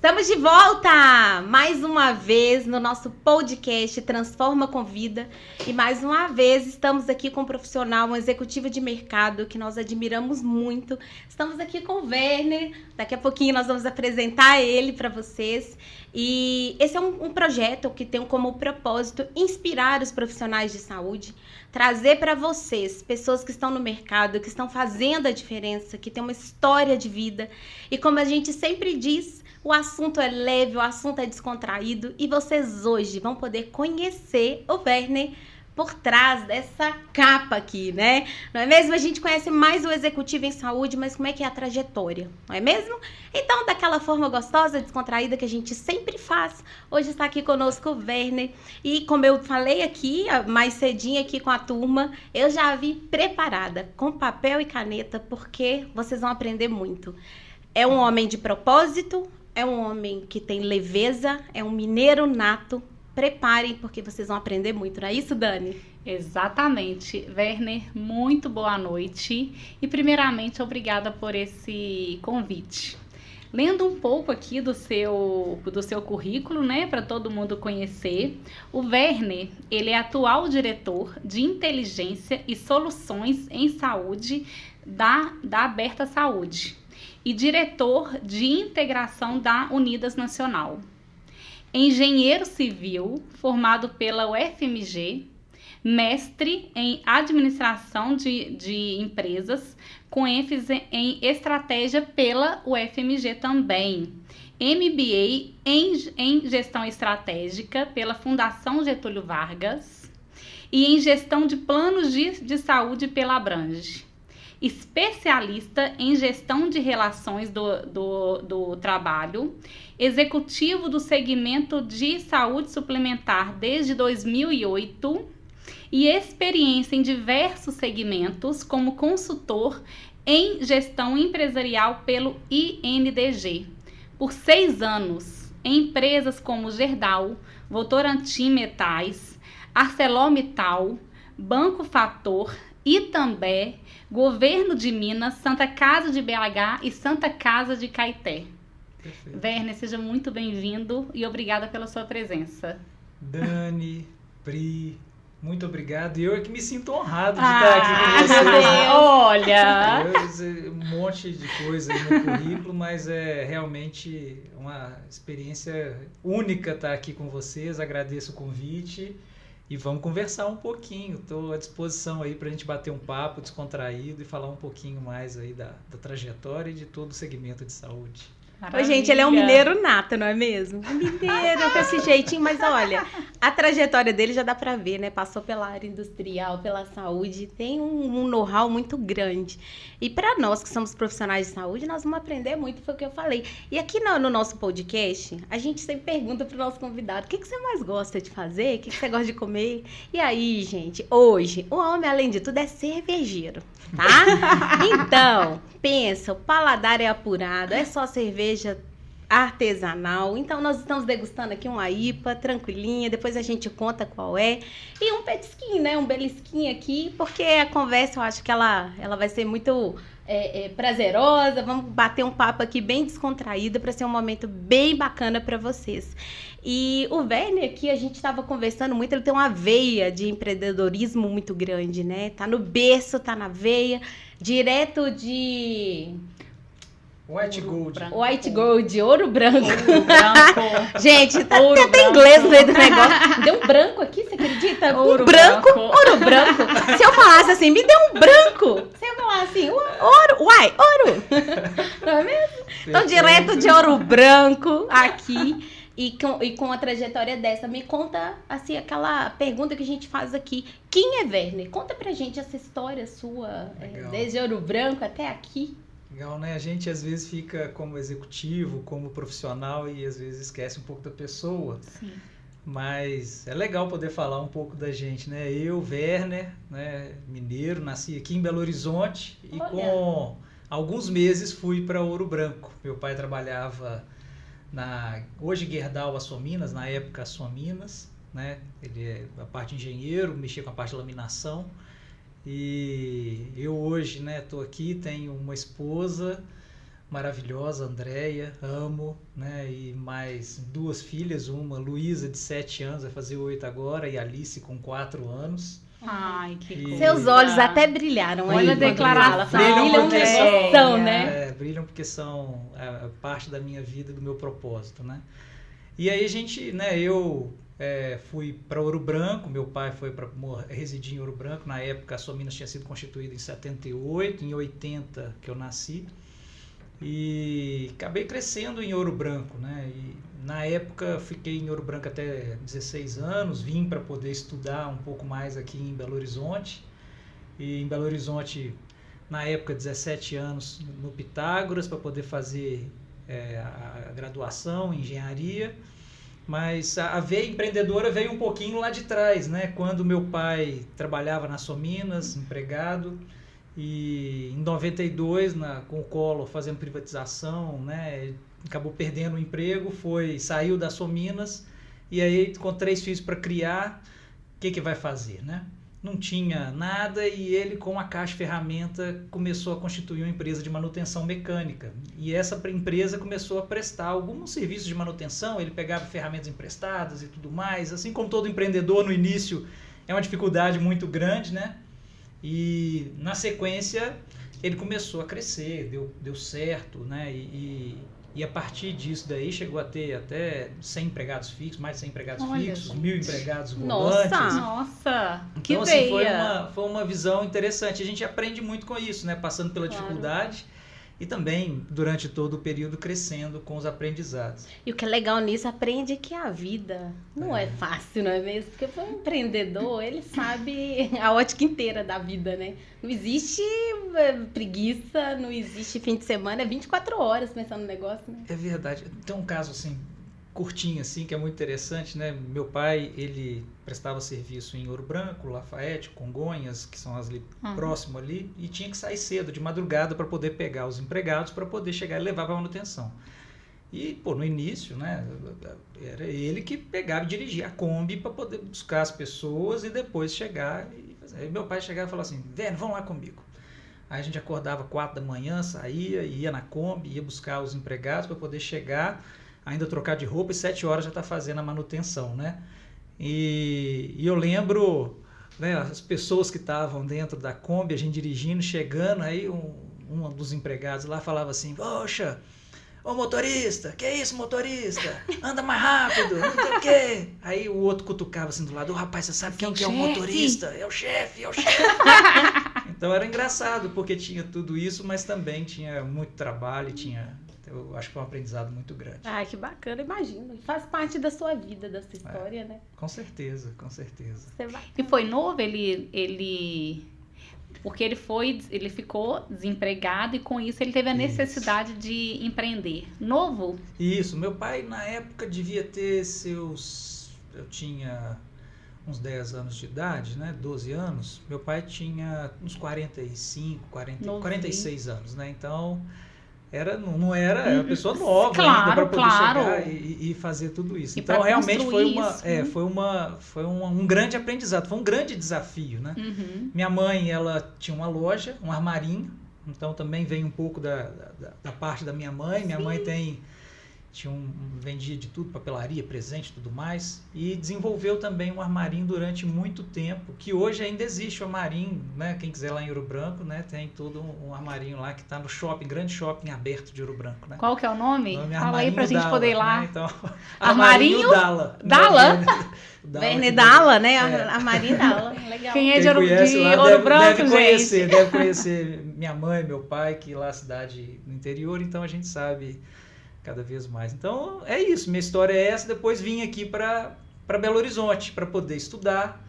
Estamos de volta mais uma vez no nosso podcast Transforma com Vida e mais uma vez estamos aqui com um profissional, um executivo de mercado que nós admiramos muito. Estamos aqui com o Werner, daqui a pouquinho nós vamos apresentar ele para vocês e esse é um projeto que tem como propósito inspirar os profissionais de saúde, trazer para vocês pessoas que estão no mercado, que estão fazendo a diferença, que têm uma história de vida e como a gente sempre diz, o assunto é leve, o assunto é descontraído e vocês hoje vão poder conhecer o Werner por trás dessa capa aqui, né? Não é mesmo? A gente conhece mais o executivo em saúde, mas como é que é a trajetória, não é mesmo? Então, daquela forma gostosa, descontraída que a gente sempre faz, hoje está aqui conosco o Werner e como eu falei aqui, mais cedinho aqui com a turma, eu já vim preparada com papel e caneta porque vocês vão aprender muito. É um homem de propósito, é um homem que tem leveza, é um mineiro nato. Preparem, porque vocês vão aprender muito, não é isso, Dani? Exatamente. Werner, muito boa noite. E, primeiramente, obrigada por esse convite. Lendo um pouco aqui do seu currículo, né, para todo mundo conhecer, o Werner, ele é atual diretor de inteligência e soluções em saúde da Aberta Saúde e diretor de integração da Unidas Nacional. Engenheiro civil, formado pela UFMG, mestre em administração de empresas, com ênfase em estratégia pela UFMG também. MBA em gestão estratégica pela Fundação Getúlio Vargas e em gestão de planos de saúde pela Abrange. Especialista em gestão de relações do trabalho, executivo do segmento de saúde suplementar desde 2008 e experiência em diversos segmentos como consultor em gestão empresarial pelo INDG. Por 6 anos, em empresas como Gerdau, Votorantim Metais, ArcelorMittal, Banco Fator, Itambé, Governo de Minas, Santa Casa de BH e Santa Casa de Caeté. Perfeito. Werner, seja muito bem-vindo e obrigada pela sua presença. Dani, Pri, muito obrigado. E eu é que me sinto honrado de estar aqui com vocês. Olha! Um monte de coisa aí no currículo, mas é realmente uma experiência única estar aqui com vocês. Agradeço o convite. E vamos conversar um pouquinho, estou à disposição aí para a gente bater um papo descontraído e falar um pouquinho mais aí da trajetória e de todo o segmento de saúde. Oi, gente, ele é um mineiro nato, não é mesmo? Um mineiro com esse jeitinho, mas olha, a trajetória dele já dá pra ver, né? Passou pela área industrial, pela saúde, tem um know-how muito grande. E para nós que somos profissionais de saúde, nós vamos aprender muito, foi o que eu falei. E aqui no nosso podcast, a gente sempre pergunta pro nosso convidado, o que você mais gosta de fazer? O que você gosta de comer? E aí, gente, hoje, o homem, além de tudo, é cervejeiro, tá? Então, pensa, o paladar é apurado, é só cerveja artesanal. Então, nós estamos degustando aqui uma IPA, tranquilinha, depois a gente conta qual é. E um petisquinho, né? Um belisquinho aqui, porque a conversa, eu acho que ela vai ser muito prazerosa. Vamos bater um papo aqui bem descontraído para ser um momento bem bacana para vocês. E o Werner aqui, a gente estava conversando muito, ele tem uma veia de empreendedorismo muito grande, né? Tá no berço, tá na veia, direto de... White Gold. White Gold, ouro branco. Ouro branco. Gente, tá até inglês no meio do negócio. Deu um branco aqui, você acredita? Ouro branco, branco. ouro branco. Se eu falasse assim, me deu um branco. Se eu falasse assim, ouro, ouro. Não é mesmo? Então, direto de ouro branco aqui. E com a trajetória dessa, me conta, assim, aquela pergunta que a gente faz aqui. Quem é Werner? Conta pra gente essa história sua, desde Ouro Branco até aqui. Legal, né? A gente às vezes fica como executivo, como profissional e às vezes esquece um pouco da pessoa. Sim. Mas é legal poder falar um pouco da gente, né? Eu, Werner, né, mineiro, nasci aqui em Belo Horizonte e com alguns meses fui para Ouro Branco. Meu pai trabalhava hoje Gerdau Açominas, na época Açominas, né? Ele é a parte engenheiro, mexia com a parte de laminação. E eu hoje, né, tô aqui, tenho uma esposa, maravilhosa, Andréia, amo, né? E mais 2 filhas, uma Luísa de 7 anos, vai fazer 8 agora, e Alice com 4 anos. Ai, que coisa. Seus olhos até brilharam. Olha aí, a declaração. Brilham de emoção, né? Brilham porque são parte da minha vida, do meu propósito, né? E aí a gente, né, eu fui para Ouro Branco, meu pai foi para residir em Ouro Branco, na época a Sominas tinha sido constituída em 78, em 80 que eu nasci, e acabei crescendo em Ouro Branco, né? E na época fiquei em Ouro Branco até 16 anos, vim para poder estudar um pouco mais aqui em Belo Horizonte, e em Belo Horizonte, na época, 17 anos no Pitágoras, para poder fazer a graduação em engenharia, mas a veia empreendedora veio um pouquinho lá de trás, né? Quando meu pai trabalhava na Sominas, empregado, e em 92, com o Collor fazendo privatização, né? Acabou perdendo o emprego, saiu da Sominas, e aí com 3 filhos para criar, o que vai fazer, né? Não tinha nada, e ele, com a Caixa Ferramenta, começou a constituir uma empresa de manutenção mecânica. E essa empresa começou a prestar alguns serviços de manutenção, ele pegava ferramentas emprestadas e tudo mais. Assim como todo empreendedor, no início, é uma dificuldade muito grande, né? E, na sequência, ele começou a crescer, deu certo, né? E a partir disso daí chegou a ter até 100 empregados fixos, mais de 100 empregados fixos, 1.000 empregados volantes. Nossa, que então, assim, veia! foi uma visão interessante. A gente aprende muito com isso, né? Passando pela dificuldade e também durante todo o período crescendo com os aprendizados. E o que é legal nisso, aprende que a vida não é fácil, não é mesmo? Porque para um empreendedor, ele sabe a ótica inteira da vida, né? Não existe preguiça, não existe fim de semana, é 24 horas pensando no negócio, né? É verdade. Tem um caso assim, curtinho assim, que é muito interessante, né? Meu pai, ele prestava serviço em Ouro Branco, Lafayette, Congonhas, que são as ali próximo ali, e tinha que sair cedo, de madrugada, para poder pegar os empregados, para poder chegar e levar para manutenção. E, pô, no início, né, era ele que pegava e dirigia a Kombi para poder buscar as pessoas e depois chegar. Aí meu pai chegava e falava assim, velho, vão lá comigo. Aí a gente acordava 4 da manhã, saía, ia na Kombi, ia buscar os empregados para poder chegar, ainda trocar de roupa, e 7 horas já tá fazendo a manutenção, né? E eu lembro, né, as pessoas que estavam dentro da Kombi, a gente dirigindo, chegando, aí um dos empregados lá falava assim, poxa, ô motorista, que isso motorista? Anda mais rápido, não sei o quê. Aí o outro cutucava assim do lado, rapaz, você sabe quem que é o motorista? É o chefe, é o chefe. Então era engraçado, porque tinha tudo isso, mas também tinha muito trabalho, eu acho que foi um aprendizado muito grande. Ah, que bacana, imagino. Faz parte da sua vida, da sua história, né? Com certeza, com certeza. E foi novo, porque ele ficou desempregado e com isso ele teve a necessidade de empreender. Novo? Isso, meu pai na época devia ter eu tinha uns 10 anos de idade, né, 12 anos, meu pai tinha uns 46 anos, né, então não era uma pessoa nova ainda para poder chegar e fazer tudo isso. Então realmente foi um grande aprendizado, foi um grande desafio, né? Minha mãe, ela tinha uma loja, um armarinho, então também vem um pouco da parte da minha mãe. Minha mãe vendia de tudo, papelaria, presente, tudo mais, e desenvolveu também um armarinho durante muito tempo, que hoje ainda existe o armarinho, né? Quem quiser lá em Ouro Branco, né? Tem todo um armarinho lá que está no shopping, grande shopping aberto de Ouro Branco, né? Qual que é o nome? Fala aí pra gente Dalla, poder ir lá. Né? Então, Armarinho Dalla. Werner Dalla, né? Armarinho Dalla. Legal. Quem é de Ouro Branco, deve conhecer minha mãe, meu pai, que lá é cidade no interior, então a gente sabe cada vez mais. Então é isso, minha história é essa. Depois vim aqui para Belo Horizonte para poder estudar.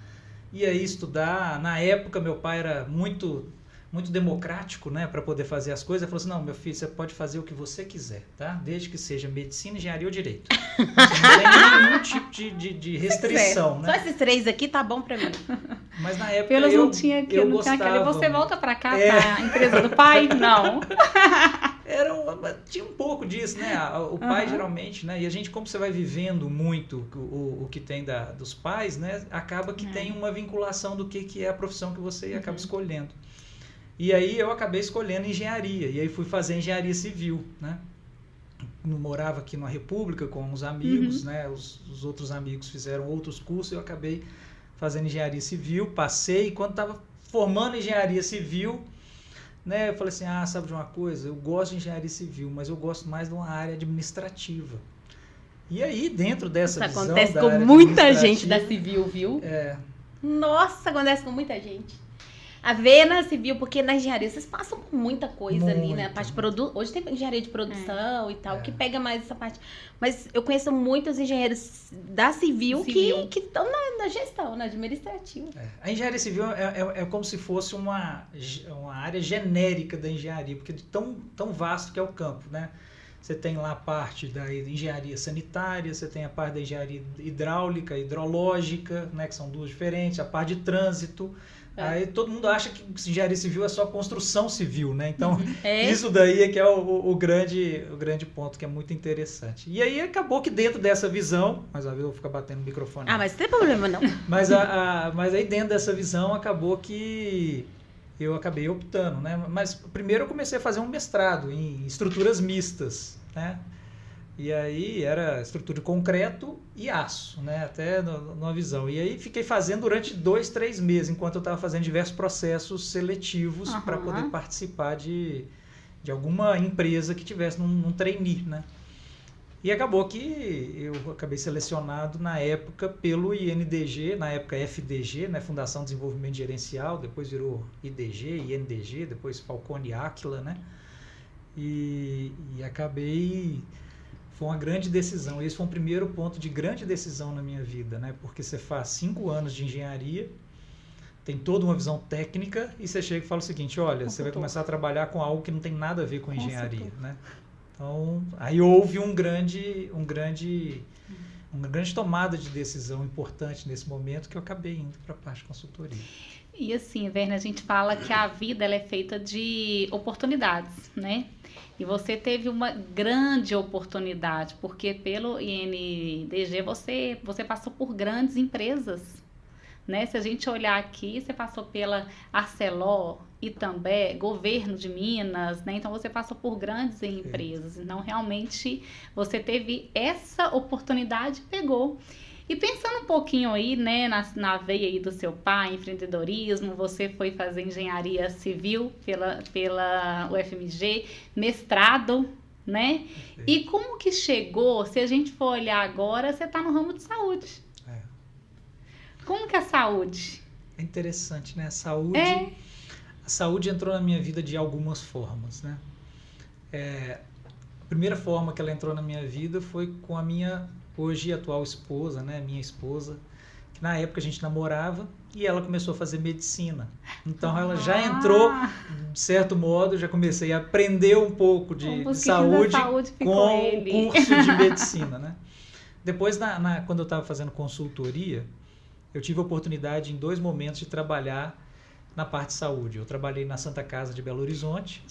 E aí na época meu pai era muito democrático, né, para poder fazer as coisas. Ele falou assim, não, meu filho, você pode fazer o que você quiser, tá? Desde que seja medicina, engenharia ou direito. Você não tem nenhum tipo de restrição, né? Só esses 3 aqui tá bom para mim. Mas na época eu não tinha gostava. Você volta para cá, para a empresa do pai? Não. Tinha um pouco disso, né? O pai geralmente, né? E a gente, como você vai vivendo muito o que tem dos pais, né? Acaba que tem uma vinculação do que é a profissão que você acaba escolhendo. E aí eu acabei escolhendo engenharia, e aí fui fazer engenharia civil, né? Eu morava aqui na República com uns amigos, né? Os outros amigos fizeram outros cursos, eu acabei fazendo engenharia civil, passei, e quando estava formando engenharia civil, né, eu falei assim, sabe de uma coisa? Eu gosto de engenharia civil, mas eu gosto mais de uma área administrativa. E aí, dentro dessa Isso visão acontece da com área muita gente administrativa, da civil, viu? É, Nossa, acontece com muita gente. A ver na civil, porque na engenharia vocês passam por muita coisa ali, né? A parte hoje tem engenharia de produção e tal, que pega mais essa parte. Mas eu conheço muitos engenheiros da civil. que estão na gestão, na administrativa. A engenharia civil é como se fosse uma área genérica da engenharia, porque de tão vasto que é o campo, né? Você tem lá a parte da engenharia sanitária, você tem a parte da engenharia hidráulica, hidrológica, né, que são duas diferentes, a parte de trânsito. Aí todo mundo acha que engenharia civil é só construção civil, né? Então, isso daí é que é o grande ponto, que é muito interessante. E aí acabou que dentro dessa visão, mais uma vez eu vou ficar batendo no microfone. Mas não tem problema não. Mas aí dentro dessa visão acabou que eu acabei optando, né? Mas primeiro eu comecei a fazer um mestrado em estruturas mistas, né? E aí era estrutura de concreto e aço, né? Até numa visão. E aí fiquei fazendo durante 2, 3 meses, enquanto eu estava fazendo diversos processos seletivos para poder participar de alguma empresa que tivesse num trainee, né? E acabou que eu acabei selecionado na época pelo INDG, na época FDG, né? Fundação de Desenvolvimento Gerencial, depois virou IDG, INDG, depois Falcone Aquila, né? E acabei... Foi uma grande decisão. Esse foi um primeiro ponto de grande decisão na minha vida, né? Porque você faz 5 anos de engenharia, tem toda uma visão técnica, e você chega e fala o seguinte, olha, você vai começar a trabalhar com algo que não tem nada a ver com engenharia, né? Então, aí houve uma grande tomada de decisão importante nesse momento, que eu acabei indo para a parte de consultoria. E assim, Werner, a gente fala que a vida ela é feita de oportunidades, né? E você teve uma grande oportunidade, porque pelo INDG você passou por grandes empresas, né? Se a gente olhar aqui, você passou pela Arcelor, Itambé, Governo de Minas, né? Então você passou por grandes empresas. Então realmente você teve essa oportunidade e pegou. E pensando um pouquinho aí, né, na veia aí do seu pai, empreendedorismo, você foi fazer engenharia civil pela UFMG, mestrado, né? E como que chegou, se a gente for olhar agora, você está no ramo de saúde. Como que é a saúde? É interessante, né? A saúde entrou na minha vida de algumas formas, né? A primeira forma que ela entrou na minha vida foi com a minha hoje atual esposa, né, minha esposa, que na época a gente namorava e ela começou a fazer medicina. Então ela já entrou, de certo modo, já comecei a aprender um pouco de saúde com o curso de medicina, né? Depois, quando eu estava fazendo consultoria, eu tive a oportunidade em 2 momentos de trabalhar na parte de saúde. Eu trabalhei na Santa Casa de Belo Horizonte.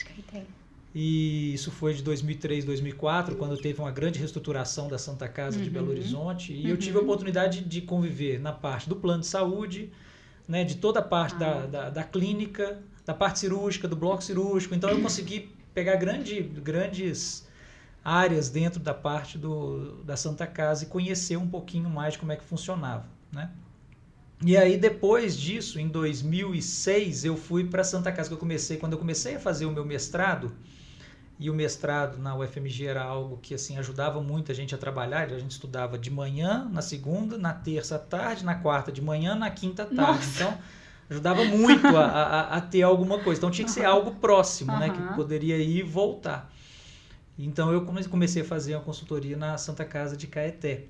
E isso foi de 2003, 2004, quando teve uma grande reestruturação da Santa Casa de Belo Horizonte. E eu tive a oportunidade de conviver na parte do plano de saúde, né, de toda a parte da clínica, da parte cirúrgica, do bloco cirúrgico. Então eu consegui pegar grandes áreas dentro da parte da Santa Casa e conhecer um pouquinho mais de como é que funcionava, né? E aí depois disso, em 2006, eu fui para a Santa Casa, quando eu comecei a fazer o meu mestrado. E o mestrado na UFMG era algo que assim ajudava muito a gente a trabalhar. A gente estudava de manhã, na segunda, na terça à tarde, na quarta de manhã, na quinta à tarde. Nossa. Então, ajudava muito a ter alguma coisa. Então, tinha que ser algo próximo, né? Que poderia ir e voltar. Então, eu comecei a fazer uma consultoria na Santa Casa de Caeté.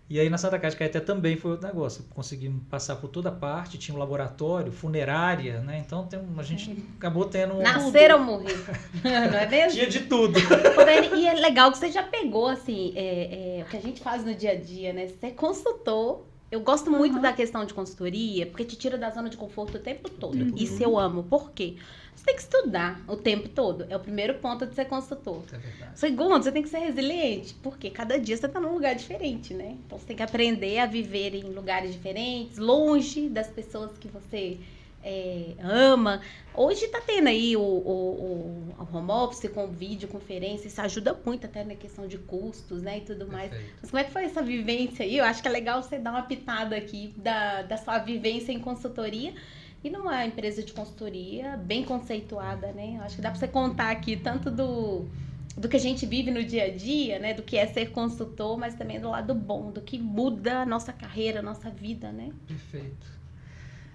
E aí, na Santa Casa de Caeté também foi outro negócio. Conseguimos passar por toda a parte, tinha um laboratório, funerária, né? Então, a gente acabou tendo... Nascer ou morrer, não é mesmo? Tinha de tudo. E é legal que você já pegou, assim, o que a gente faz no dia a dia, né? Você é consultor. Eu gosto muito da questão de consultoria, porque te tira da zona de conforto o tempo todo. Isso eu amo. Por quê? Você tem que estudar o tempo todo. É o primeiro ponto de ser consultor. É verdade. Segundo, você tem que ser resiliente, porque cada dia você está num lugar diferente, né? Então, você tem que aprender a viver em lugares diferentes, longe das pessoas que você ama. Hoje tá tendo aí o home office com videoconferência, isso ajuda muito até na questão de custos, né, e tudo mais. Perfeito. Mas como é que foi essa vivência aí? Eu acho que é legal você dar uma pitada aqui da sua vivência em consultoria e numa empresa de consultoria bem conceituada, né? Eu acho que dá pra você contar aqui tanto do que a gente vive no dia a dia, né, do que é ser consultor, mas também do lado bom, do que muda a nossa carreira, a nossa vida, né? Perfeito.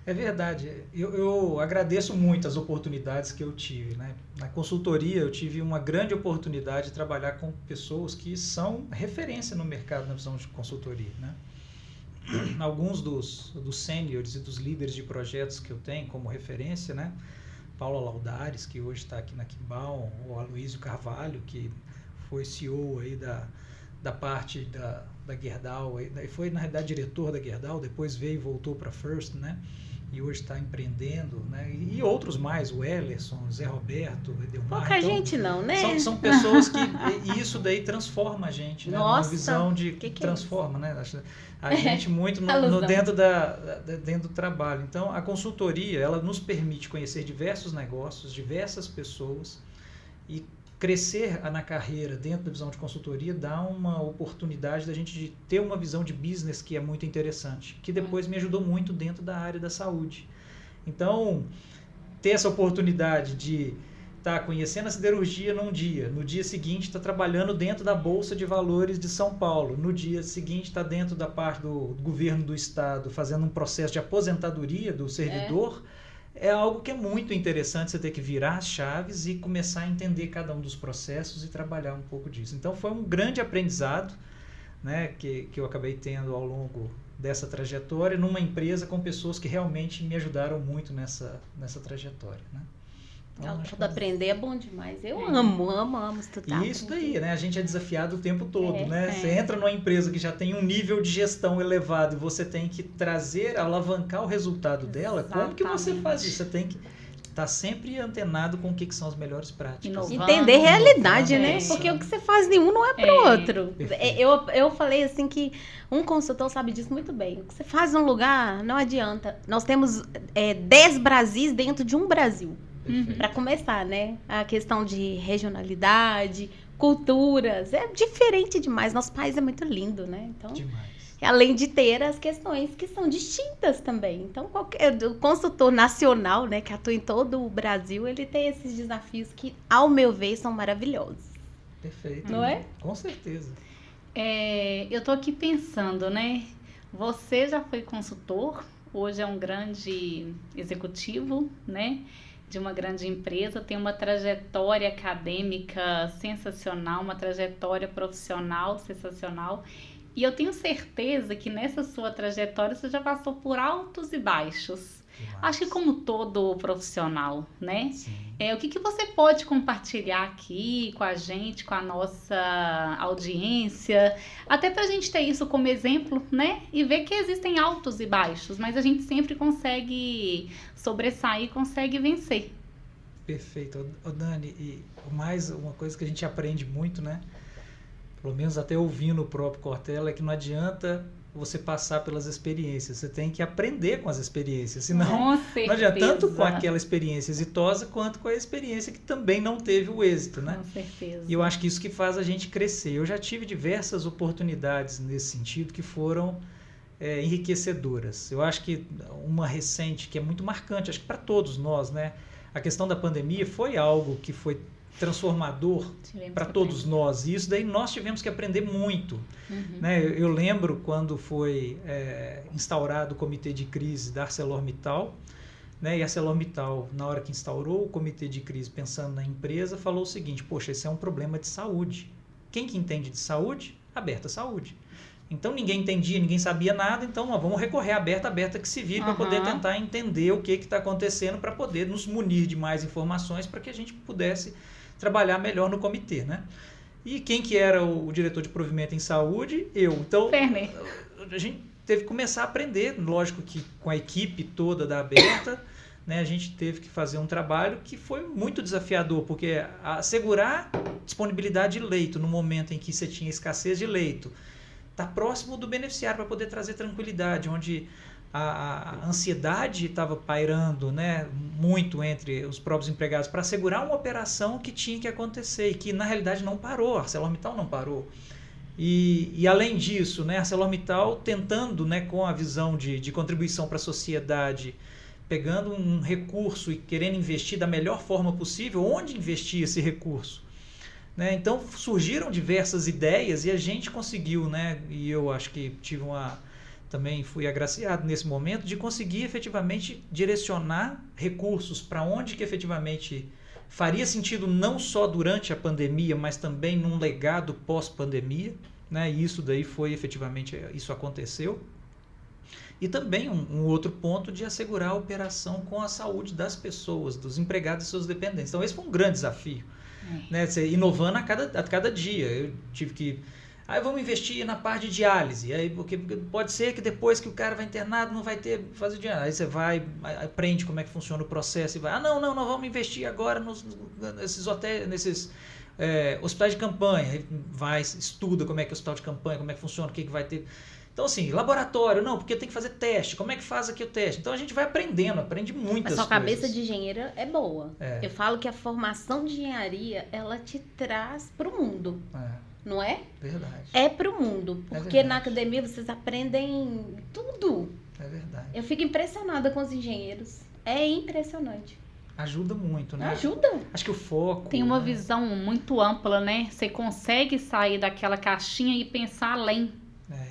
É verdade. Eu agradeço muito as oportunidades que eu tive, né? Na consultoria, eu tive uma grande oportunidade de trabalhar com pessoas que são referência no mercado na visão de consultoria, né? Alguns dos sêniores e dos líderes de projetos que eu tenho como referência, né? Paula Laudares, que hoje está aqui na Kimball, o Aloysio Carvalho, que foi CEO aí da parte da Gerdau, e foi na realidade diretor da Gerdau, depois veio e voltou para a First, né? E hoje está empreendendo, né? E outros mais, o Ellerson, o Zé Roberto, o Edelmar. Pouca gente não, né? São pessoas que isso daí transforma a gente, né? Nossa, uma visão de que transforma, né? A gente muito dentro do trabalho. Então, a consultoria, ela nos permite conhecer diversos negócios, diversas pessoas e crescer na carreira dentro da visão de consultoria dá uma oportunidade da gente de ter uma visão de business que é muito interessante, que depois me ajudou muito dentro da área da saúde. Então, ter essa oportunidade de estar conhecendo a siderurgia num dia, no dia seguinte está trabalhando dentro da Bolsa de Valores de São Paulo, no dia seguinte está dentro da parte do governo do estado, fazendo um processo de aposentadoria do servidor, é algo que é muito interessante você ter que virar as chaves e começar a entender cada um dos processos e trabalhar um pouco disso. Então foi um grande aprendizado, né, que eu acabei tendo ao longo dessa trajetória numa empresa com pessoas que realmente me ajudaram muito nessa trajetória, né? Então, aprender é bom demais. Eu amo estudar. E isso daí, né? A gente é desafiado o tempo todo, né? Você entra numa empresa que já tem um nível de gestão elevado e você tem que alavancar o resultado dela. Como que você faz isso? Você tem que estar sempre antenado com o que são as melhores práticas. Entender realidade, né? Porque o que você faz nenhum não é pro outro. Eu falei assim que um consultor sabe disso muito bem. O que você faz num lugar, não adianta. Nós temos 10 Brasis dentro de um Brasil. Para começar, né? A questão de regionalidade, culturas, é diferente demais. Nosso país é muito lindo, né? Então, além de ter as questões que são distintas também. Então, o consultor nacional, né, que atua em todo o Brasil, ele tem esses desafios que, ao meu ver, são maravilhosos. Perfeito. Não é? Com certeza. Eu tô aqui pensando, né? Você já foi consultor, hoje é um grande executivo, né? De uma grande empresa, tem uma trajetória acadêmica sensacional, uma trajetória profissional sensacional. E eu tenho certeza que nessa sua trajetória você já passou por altos e baixos. Acho que como todo profissional, né? O que você pode compartilhar aqui com a gente, com a nossa audiência, até pra gente ter isso como exemplo, né? E ver que existem altos e baixos, mas a gente sempre consegue sobressair, consegue vencer. Perfeito. Dani, e mais uma coisa que a gente aprende muito, né? Pelo menos até ouvindo o próprio Cortella, é que não adianta você passar pelas experiências, você tem que aprender com as experiências, senão não adianta, tanto com aquela experiência exitosa quanto com a experiência que também não teve o êxito, né? Com certeza. E eu acho que isso que faz a gente crescer. Eu já tive diversas oportunidades nesse sentido que foram enriquecedoras. Eu acho que uma recente que é muito marcante, acho que para todos nós, né? A questão da pandemia foi algo que foi transformador para todos nós, e isso daí nós tivemos que aprender muito, né? Eu lembro quando foi instaurado o comitê de crise da ArcelorMittal, né? E a ArcelorMittal, na hora que instaurou o comitê de crise pensando na empresa, falou o seguinte: poxa, esse é um problema de saúde. Quem que entende de saúde? Aberta Saúde. Então ninguém entendia, ninguém sabia nada, então nós vamos recorrer à Aberta que se vire para poder tentar entender o que está acontecendo, para poder nos munir de mais informações para que a gente pudesse trabalhar melhor no comitê, né? E quem que era o diretor de provimento em saúde? Eu. Então, a gente teve que começar a aprender, lógico que com a equipe toda da Aberta, né, a gente teve que fazer um trabalho que foi muito desafiador, porque assegurar disponibilidade de leito no momento em que você tinha escassez de leito, tá próximo do beneficiário para poder trazer tranquilidade, onde a ansiedade estava pairando, né, muito entre os próprios empregados para assegurar uma operação que tinha que acontecer e que na realidade não parou, a ArcelorMittal não parou. E além disso, né, a ArcelorMittal tentando, né, com a visão de contribuição para a sociedade, pegando um recurso e querendo investir da melhor forma possível, onde investir esse recurso? Né? Então surgiram diversas ideias e a gente conseguiu, né, e eu acho que também fui agraciado nesse momento de conseguir efetivamente direcionar recursos para onde que efetivamente faria sentido não só durante a pandemia, mas também num legado pós-pandemia, né? E isso daí foi efetivamente, isso aconteceu. E também um outro ponto de assegurar a operação com a saúde das pessoas, dos empregados e seus dependentes. Então esse foi um grande desafio, né? Você inovando a cada dia. Eu tive que... Aí vamos investir na parte de diálise. Aí, porque pode ser que depois que o cara vai internado não vai ter fazer diálise. Aí você vai, aprende como é que funciona o processo e vai, não, vamos investir agora nesses hotéis, nesses hospitais de campanha. Aí vai, estuda como é que é o hospital de campanha, como é que funciona, o que vai ter. Então, assim, laboratório, não, porque tem que fazer teste. Como é que faz aqui o teste? Então a gente vai aprende muitas coisas. Mas sua cabeça de engenheira é boa. Eu falo que a formação de engenharia, ela te traz para o mundo. Não é? Verdade. É pro mundo. Porque na academia vocês aprendem tudo. É verdade. Eu fico impressionada com os engenheiros. É impressionante. Ajuda muito, né? Ajuda. Acho que o foco... Tem uma visão muito ampla, né? Você consegue sair daquela caixinha e pensar além.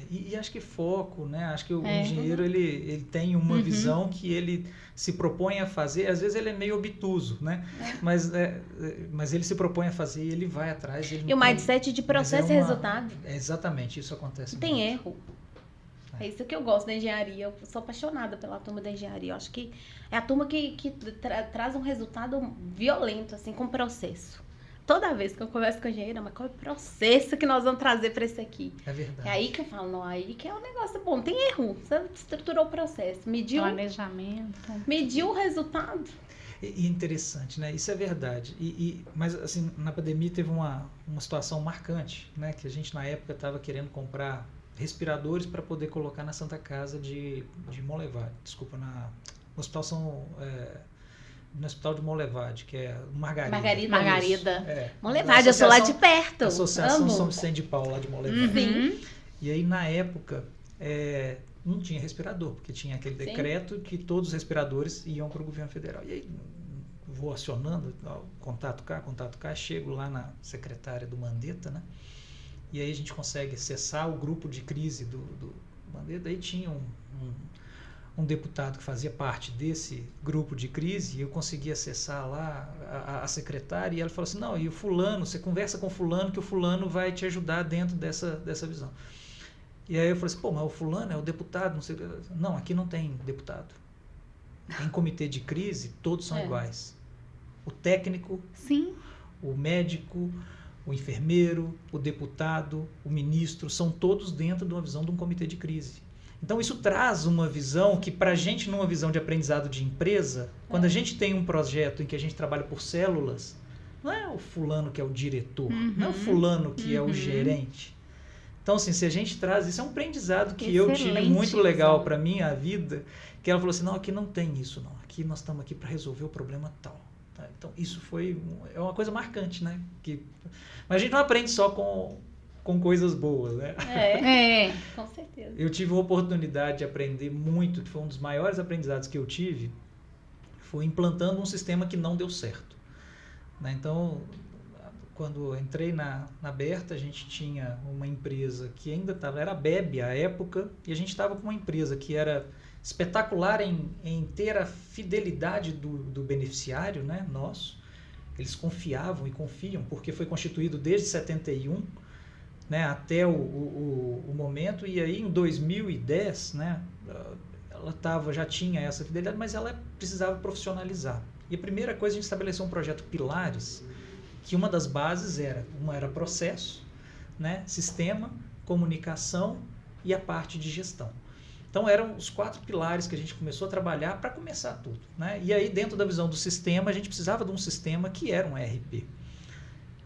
E acho que foco, né? Acho que o engenheiro, ele tem uma visão que ele se propõe a fazer. Às vezes ele é meio obtuso, né? Mas ele se propõe a fazer e ele vai atrás. E o mindset de processo e resultado. Exatamente, isso acontece muito. Tem erro. É isso que eu gosto da engenharia. Eu sou apaixonada pela turma da engenharia. Eu acho que é a turma que traz um resultado violento, assim, com processo. Toda vez que eu converso com a engenheira, mas qual é o processo que nós vamos trazer para isso aqui? É verdade. É aí que eu falo, não, aí que é um negócio bom. Tem erro, você estruturou o processo, mediu... Planejamento. Mediu o resultado. E interessante, né? Isso é verdade. Mas, assim, na pandemia teve uma situação marcante, né? Que a gente, na época, estava querendo comprar respiradores para poder colocar na Santa Casa de Monlevade. Desculpa, no Hospital de Monlevade, que é Margarida. Monlevade, eu sou lá de perto. Associação São Vicente de Paulo, lá de Monlevade. Sim. E aí, na época, não tinha respirador, porque tinha aquele decreto que todos os respiradores iam para o governo federal. E aí, vou acionando, contato cá, chego lá na secretária do Mandetta, né? E aí a gente consegue acessar o grupo de crise do Mandetta. Aí tinha um deputado que fazia parte desse grupo de crise, e eu consegui acessar lá a secretária, e ela falou assim, não, e o fulano, você conversa com o fulano, que o fulano vai te ajudar dentro dessa visão. E aí eu falei assim, pô, mas o fulano é o deputado, não sei o que. Não, aqui não tem deputado. Em comitê de crise, todos são iguais. O técnico, o médico, o enfermeiro, o deputado, o ministro, são todos dentro de uma visão de um comitê de crise. Então isso traz uma visão que, para a gente, numa visão de aprendizado de empresa, quando a gente tem um projeto em que a gente trabalha por células, não é o fulano que é o diretor, não é o fulano que é o gerente. Então, assim, se a gente traz... Isso é um aprendizado que eu tive muito legal para minha vida, que ela falou assim, não, aqui não tem isso, não. Aqui nós estamos aqui para resolver o problema tal. Tá? Então, isso é uma coisa marcante, né? Mas a gente não aprende só com coisas boas, né? Com certeza. Eu tive a oportunidade de aprender muito, que foi um dos maiores aprendizados que eu tive, foi implantando um sistema que não deu certo. Né? Então, quando eu entrei na Berta, a gente tinha uma empresa que ainda estava, era a Bebe à época, e a gente estava com uma empresa que era espetacular em ter a fidelidade do beneficiário, né, nosso. Eles confiavam e confiam, porque foi constituído desde 71, né, até o momento, e aí em 2010, né, ela já tinha essa fidelidade, mas ela precisava profissionalizar. E a primeira coisa, a gente estabeleceu um projeto Pilares, que uma das bases era processo, né, sistema, comunicação e a parte de gestão. Então eram os 4 pilares que a gente começou a trabalhar para começar tudo. Né? E aí, dentro da visão do sistema, a gente precisava de um sistema que era um ERP.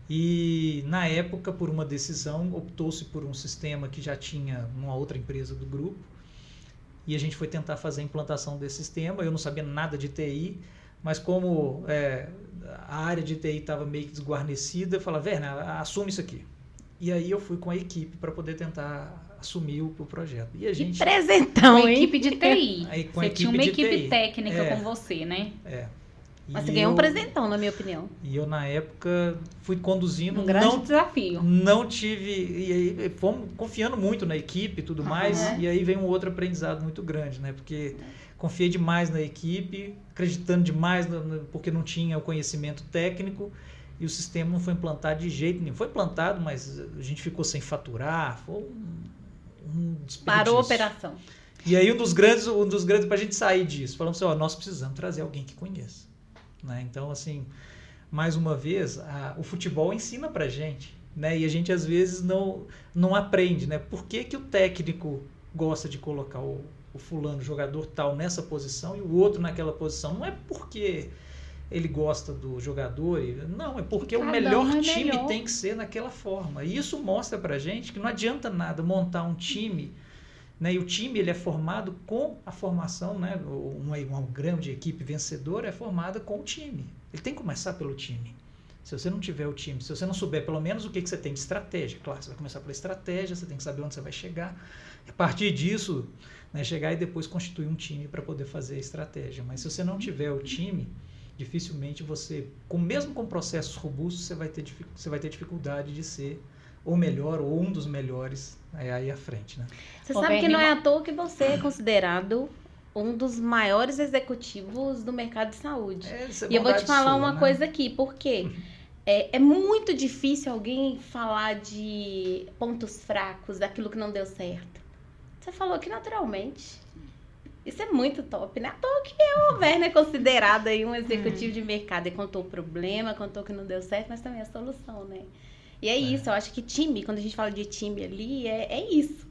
E, na época, por uma decisão, optou-se por um sistema que já tinha uma outra empresa do grupo. e a gente foi tentar fazer a implantação desse sistema. Eu não sabia nada de TI, mas como a área de TI estava meio que desguarnecida, eu falei, Werner, assume isso aqui. E aí eu fui com a equipe para poder tentar assumir o projeto. E a gente... Que presentão, com a hein? equipe de TI. Aí, com a Você equipe tinha uma de equipe TI. técnica com você, né? Mas você ganhou um presentão, na minha opinião. E eu, na época, fui conduzindo. Um grande desafio. Não tive... E aí, fomos confiando muito na equipe e tudo mais. E aí vem um outro aprendizado muito grande, né? Porque confiei demais na equipe, acreditando demais, porque não tinha o conhecimento técnico. E o sistema não foi implantado de jeito nenhum. Foi implantado, mas a gente ficou sem faturar. Foi um desperdício. Parou a operação. E aí um dos grandes para a gente sair disso, falamos assim, nós precisamos trazer alguém que conheça. Né? Então, assim, mais uma vez, o futebol ensina pra gente, né? E a gente às vezes não aprende, né? Por que o técnico gosta de colocar o fulano, jogador tal, nessa posição e o outro naquela posição? Não é porque ele gosta do jogador, não, é porque o melhor time tem que ser naquela forma. E isso mostra pra gente que não adianta nada montar um time, né? E o time ele é formado com a formação, né? Uma grande equipe vencedora é formada com o time. Ele tem que começar pelo time. Se você não tiver o time, se você não souber pelo menos o que você tem de estratégia, claro, você vai começar pela estratégia, você tem que saber onde você vai chegar. A partir disso, né, chegar e depois constituir um time para poder fazer a estratégia. Mas se você não tiver o time, dificilmente você, mesmo com processos robustos, você vai ter dificuldade de ser o melhor ou um dos melhores aí à frente, né? Você sabe que não é à toa que você é considerado um dos maiores executivos do mercado de saúde. E eu vou te falar uma coisa aqui, porque é muito difícil alguém falar de pontos fracos, daquilo que não deu certo. Você falou aqui naturalmente. Isso é muito top, né? À toa que o Werner é considerado aí um executivo de mercado. Ele contou o problema, contou que não deu certo, mas também a solução, né? E é isso, eu acho que time, quando a gente fala de time ali, é isso.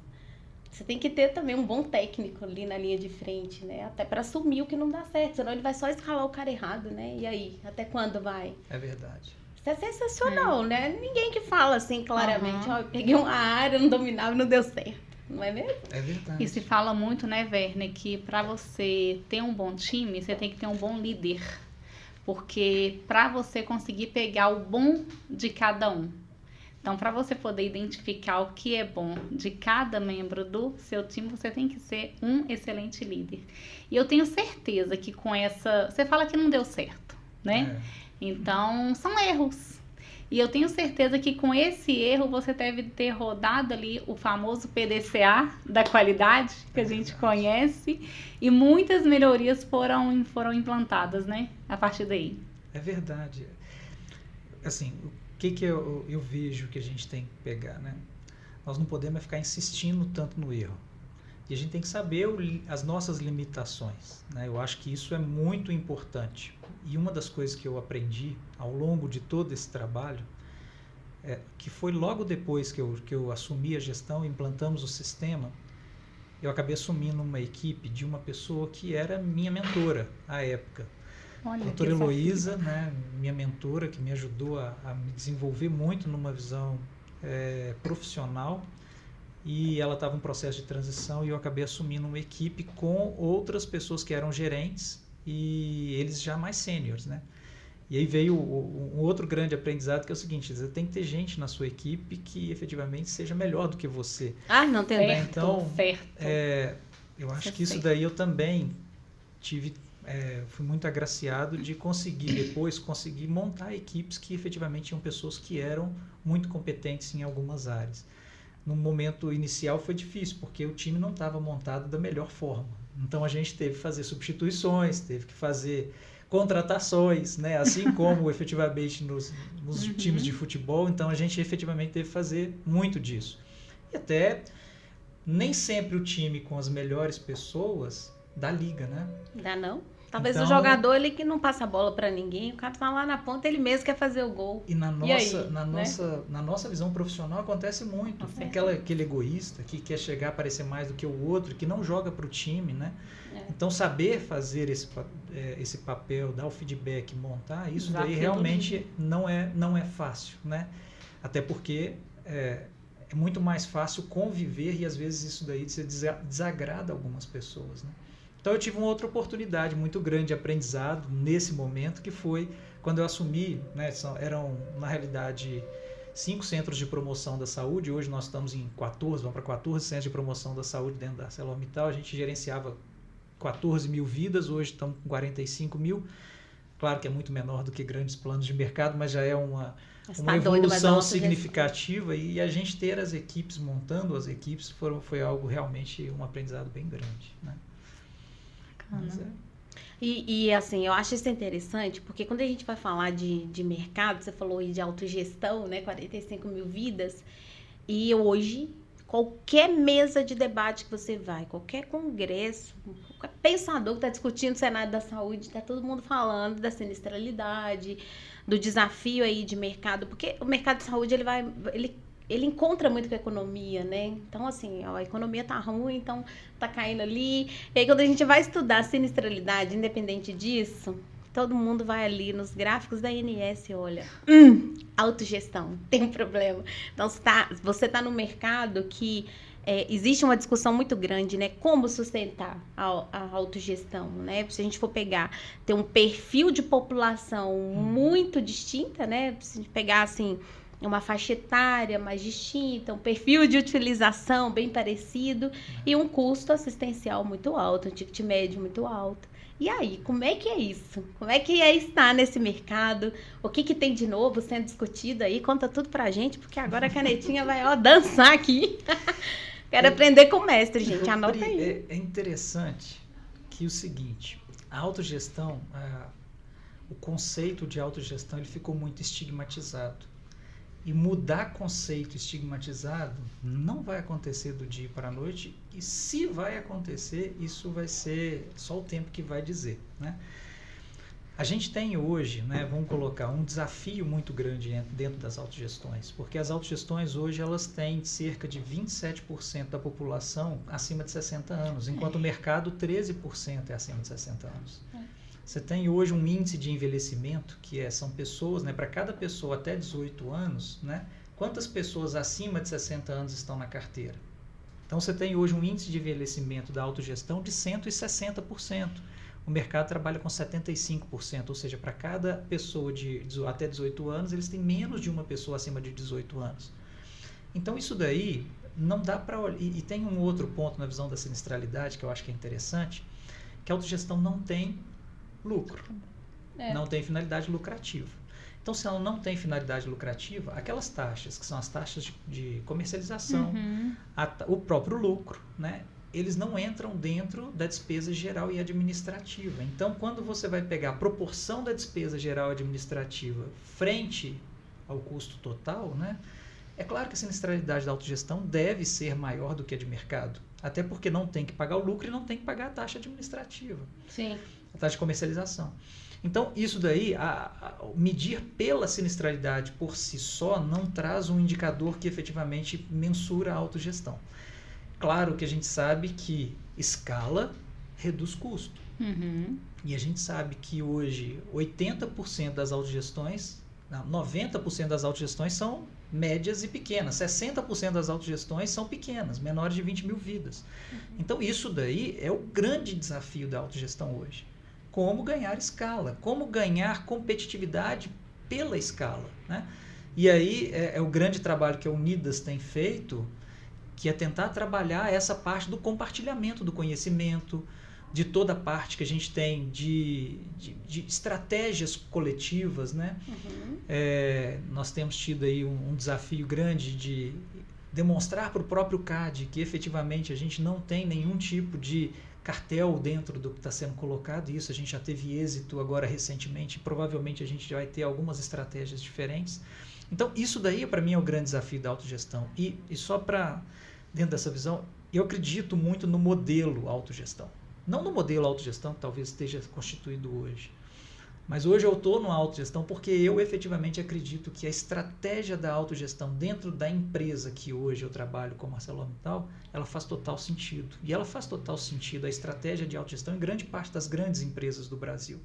Você tem que ter também um bom técnico ali na linha de frente, né? Até para assumir o que não dá certo, senão ele vai só escalar o cara errado, né? E aí, até quando vai? É verdade. Isso é sensacional, né? Ninguém que fala assim claramente, eu peguei uma área, não dominava e não deu certo. Não é mesmo? É verdade. E se fala muito, né, Werner, que para você ter um bom time, você tem que ter um bom líder. Porque para você conseguir pegar o bom de cada um. Então, para você poder identificar o que é bom de cada membro do seu time, você tem que ser um excelente líder. E eu tenho certeza que com essa... Você fala que não deu certo, né? Então, são erros. E eu tenho certeza que com esse erro você deve ter rodado ali o famoso PDCA da qualidade, que a gente conhece, e muitas melhorias foram implantadas, né? A partir daí. É verdade. Assim, o que eu vejo que a gente tem que pegar, né? Nós não podemos ficar insistindo tanto no erro. E a gente tem que saber as nossas limitações, né? Eu acho que isso é muito importante. E uma das coisas que eu aprendi ao longo de todo esse trabalho, que foi logo depois que eu assumi a gestão, implantamos o sistema, eu acabei assumindo uma equipe de uma pessoa que era minha mentora à época. Olha, a doutora Heloísa, né, minha mentora, que me ajudou a me desenvolver muito numa visão profissional. E ela estava em processo de transição e eu acabei assumindo uma equipe com outras pessoas que eram gerentes e eles já mais sêniores, né? E aí veio um outro grande aprendizado, que é o seguinte: você tem que ter gente na sua equipe que efetivamente seja melhor do que você. Não tem dúvida. Então, certo. Eu acho que isso daí eu também fui muito agraciado de conseguir montar equipes que efetivamente tinham pessoas que eram muito competentes em algumas áreas. No momento inicial foi difícil, porque o time não estava montado da melhor forma. Então a gente teve que fazer substituições, teve que fazer contratações, né? Assim como efetivamente nos times de futebol. Então a gente efetivamente teve que fazer muito disso. E até nem sempre o time com as melhores pessoas dá liga, né? Dá não? Talvez o jogador ele que não passa a bola para ninguém, o cara tá lá na ponta, ele mesmo quer fazer o gol. E na nossa visão profissional acontece muito. Aquele egoísta que quer chegar a parecer mais do que o outro, que não joga para o time, né? Então saber fazer esse papel, dar o feedback, montar, isso daí realmente não é fácil, né? Até porque é muito mais fácil conviver e às vezes isso daí desagrada algumas pessoas, né? Então eu tive uma outra oportunidade muito grande de aprendizado nesse momento, que foi quando eu assumi, né, eram na realidade 5 centros de promoção da saúde, hoje nós estamos em 14, vamos para 14 centros de promoção da saúde dentro da ArcelorMittal, a gente gerenciava 14 mil vidas, hoje estamos com 45 mil, claro que é muito menor do que grandes planos de mercado, mas já é uma evolução significativa, e a gente ter as equipes, montando as equipes, foi algo realmente um aprendizado bem grande, né? E assim, eu acho isso interessante, porque quando a gente vai falar de mercado, você falou aí de autogestão, né, 45 mil vidas, e hoje, qualquer mesa de debate que você vai, qualquer congresso, qualquer pensador que está discutindo o cenário da saúde, está todo mundo falando da sinistralidade, do desafio aí de mercado, porque o mercado de saúde, ele encontra muito com a economia, né? Então, assim, a economia tá ruim, então tá caindo ali. E aí, quando a gente vai estudar a sinistralidade, independente disso, todo mundo vai ali nos gráficos da ANS e olha, autogestão, tem um problema. Então, você tá no mercado que existe uma discussão muito grande, né? Como sustentar a autogestão, né? Se a gente for ter um perfil de população muito distinta, né? Se a gente pegar, assim, uma faixa etária mais distinta, um perfil de utilização bem parecido e um custo assistencial muito alto, um ticket médio muito alto. E aí, como é que é isso? Como é que é estar nesse mercado? O que tem de novo sendo discutido aí? Conta tudo pra gente, porque agora a canetinha vai dançar aqui. Quero aprender com o mestre, gente. Anota aí. É interessante que o seguinte, a autogestão, o conceito de autogestão, ele ficou muito estigmatizado. E mudar conceito estigmatizado não vai acontecer do dia para a noite, e se vai acontecer, isso vai ser só o tempo que vai dizer, né? A gente tem hoje, né, vamos colocar, um desafio muito grande dentro das autogestões, porque as autogestões hoje elas têm cerca de 27% da população acima de 60 anos, enquanto o mercado 13% é acima de 60 anos. Você tem hoje um índice de envelhecimento, que são pessoas, né, para cada pessoa até 18 anos, né, quantas pessoas acima de 60 anos estão na carteira? Então você tem hoje um índice de envelhecimento da autogestão de 160%. O mercado trabalha com 75%, ou seja, para cada pessoa até 18 anos, eles têm menos de uma pessoa acima de 18 anos. Então isso daí não dá para olhar. E tem um outro ponto na visão da sinistralidade que eu acho que é interessante, que a autogestão não tem lucro, não tem finalidade lucrativa. Então, se ela não tem finalidade lucrativa, aquelas taxas, que são as taxas de comercialização, o próprio lucro, né, eles não entram dentro da despesa geral e administrativa. Então, quando você vai pegar a proporção da despesa geral e administrativa frente ao custo total, né, é claro que a sinistralidade da autogestão deve ser maior do que a de mercado, até porque não tem que pagar o lucro e não tem que pagar a taxa administrativa. Sim. A taxa de comercialização. Então, isso daí, medir pela sinistralidade por si só não traz um indicador que efetivamente mensura a autogestão. Claro que a gente sabe que escala reduz custo. E a gente sabe que hoje 80% das autogestões, 90% das autogestões são médias e pequenas, 60% das autogestões são pequenas, menores de 20 mil vidas. Então, isso daí é o grande desafio da autogestão hoje. Como ganhar escala, como ganhar competitividade pela escala, né? E aí é o grande trabalho que a Unidas tem feito, que é tentar trabalhar essa parte do compartilhamento do conhecimento, de toda a parte que a gente tem de estratégias coletivas, né? Nós temos tido aí um desafio grande de demonstrar para o próprio CAD que efetivamente a gente não tem nenhum tipo de cartel dentro do que está sendo colocado, e isso a gente já teve êxito agora recentemente, provavelmente a gente vai ter algumas estratégias diferentes. Então, isso daí para mim é o grande desafio da autogestão. E só para, dentro dessa visão, eu acredito muito no modelo autogestão. Não no modelo autogestão que talvez esteja constituído hoje, mas hoje eu estou no autogestão porque eu efetivamente acredito que a estratégia da autogestão dentro da empresa que hoje eu trabalho como ArcelorMittal, ela faz total sentido. E ela faz total sentido, a estratégia de autogestão, em grande parte das grandes empresas do Brasil.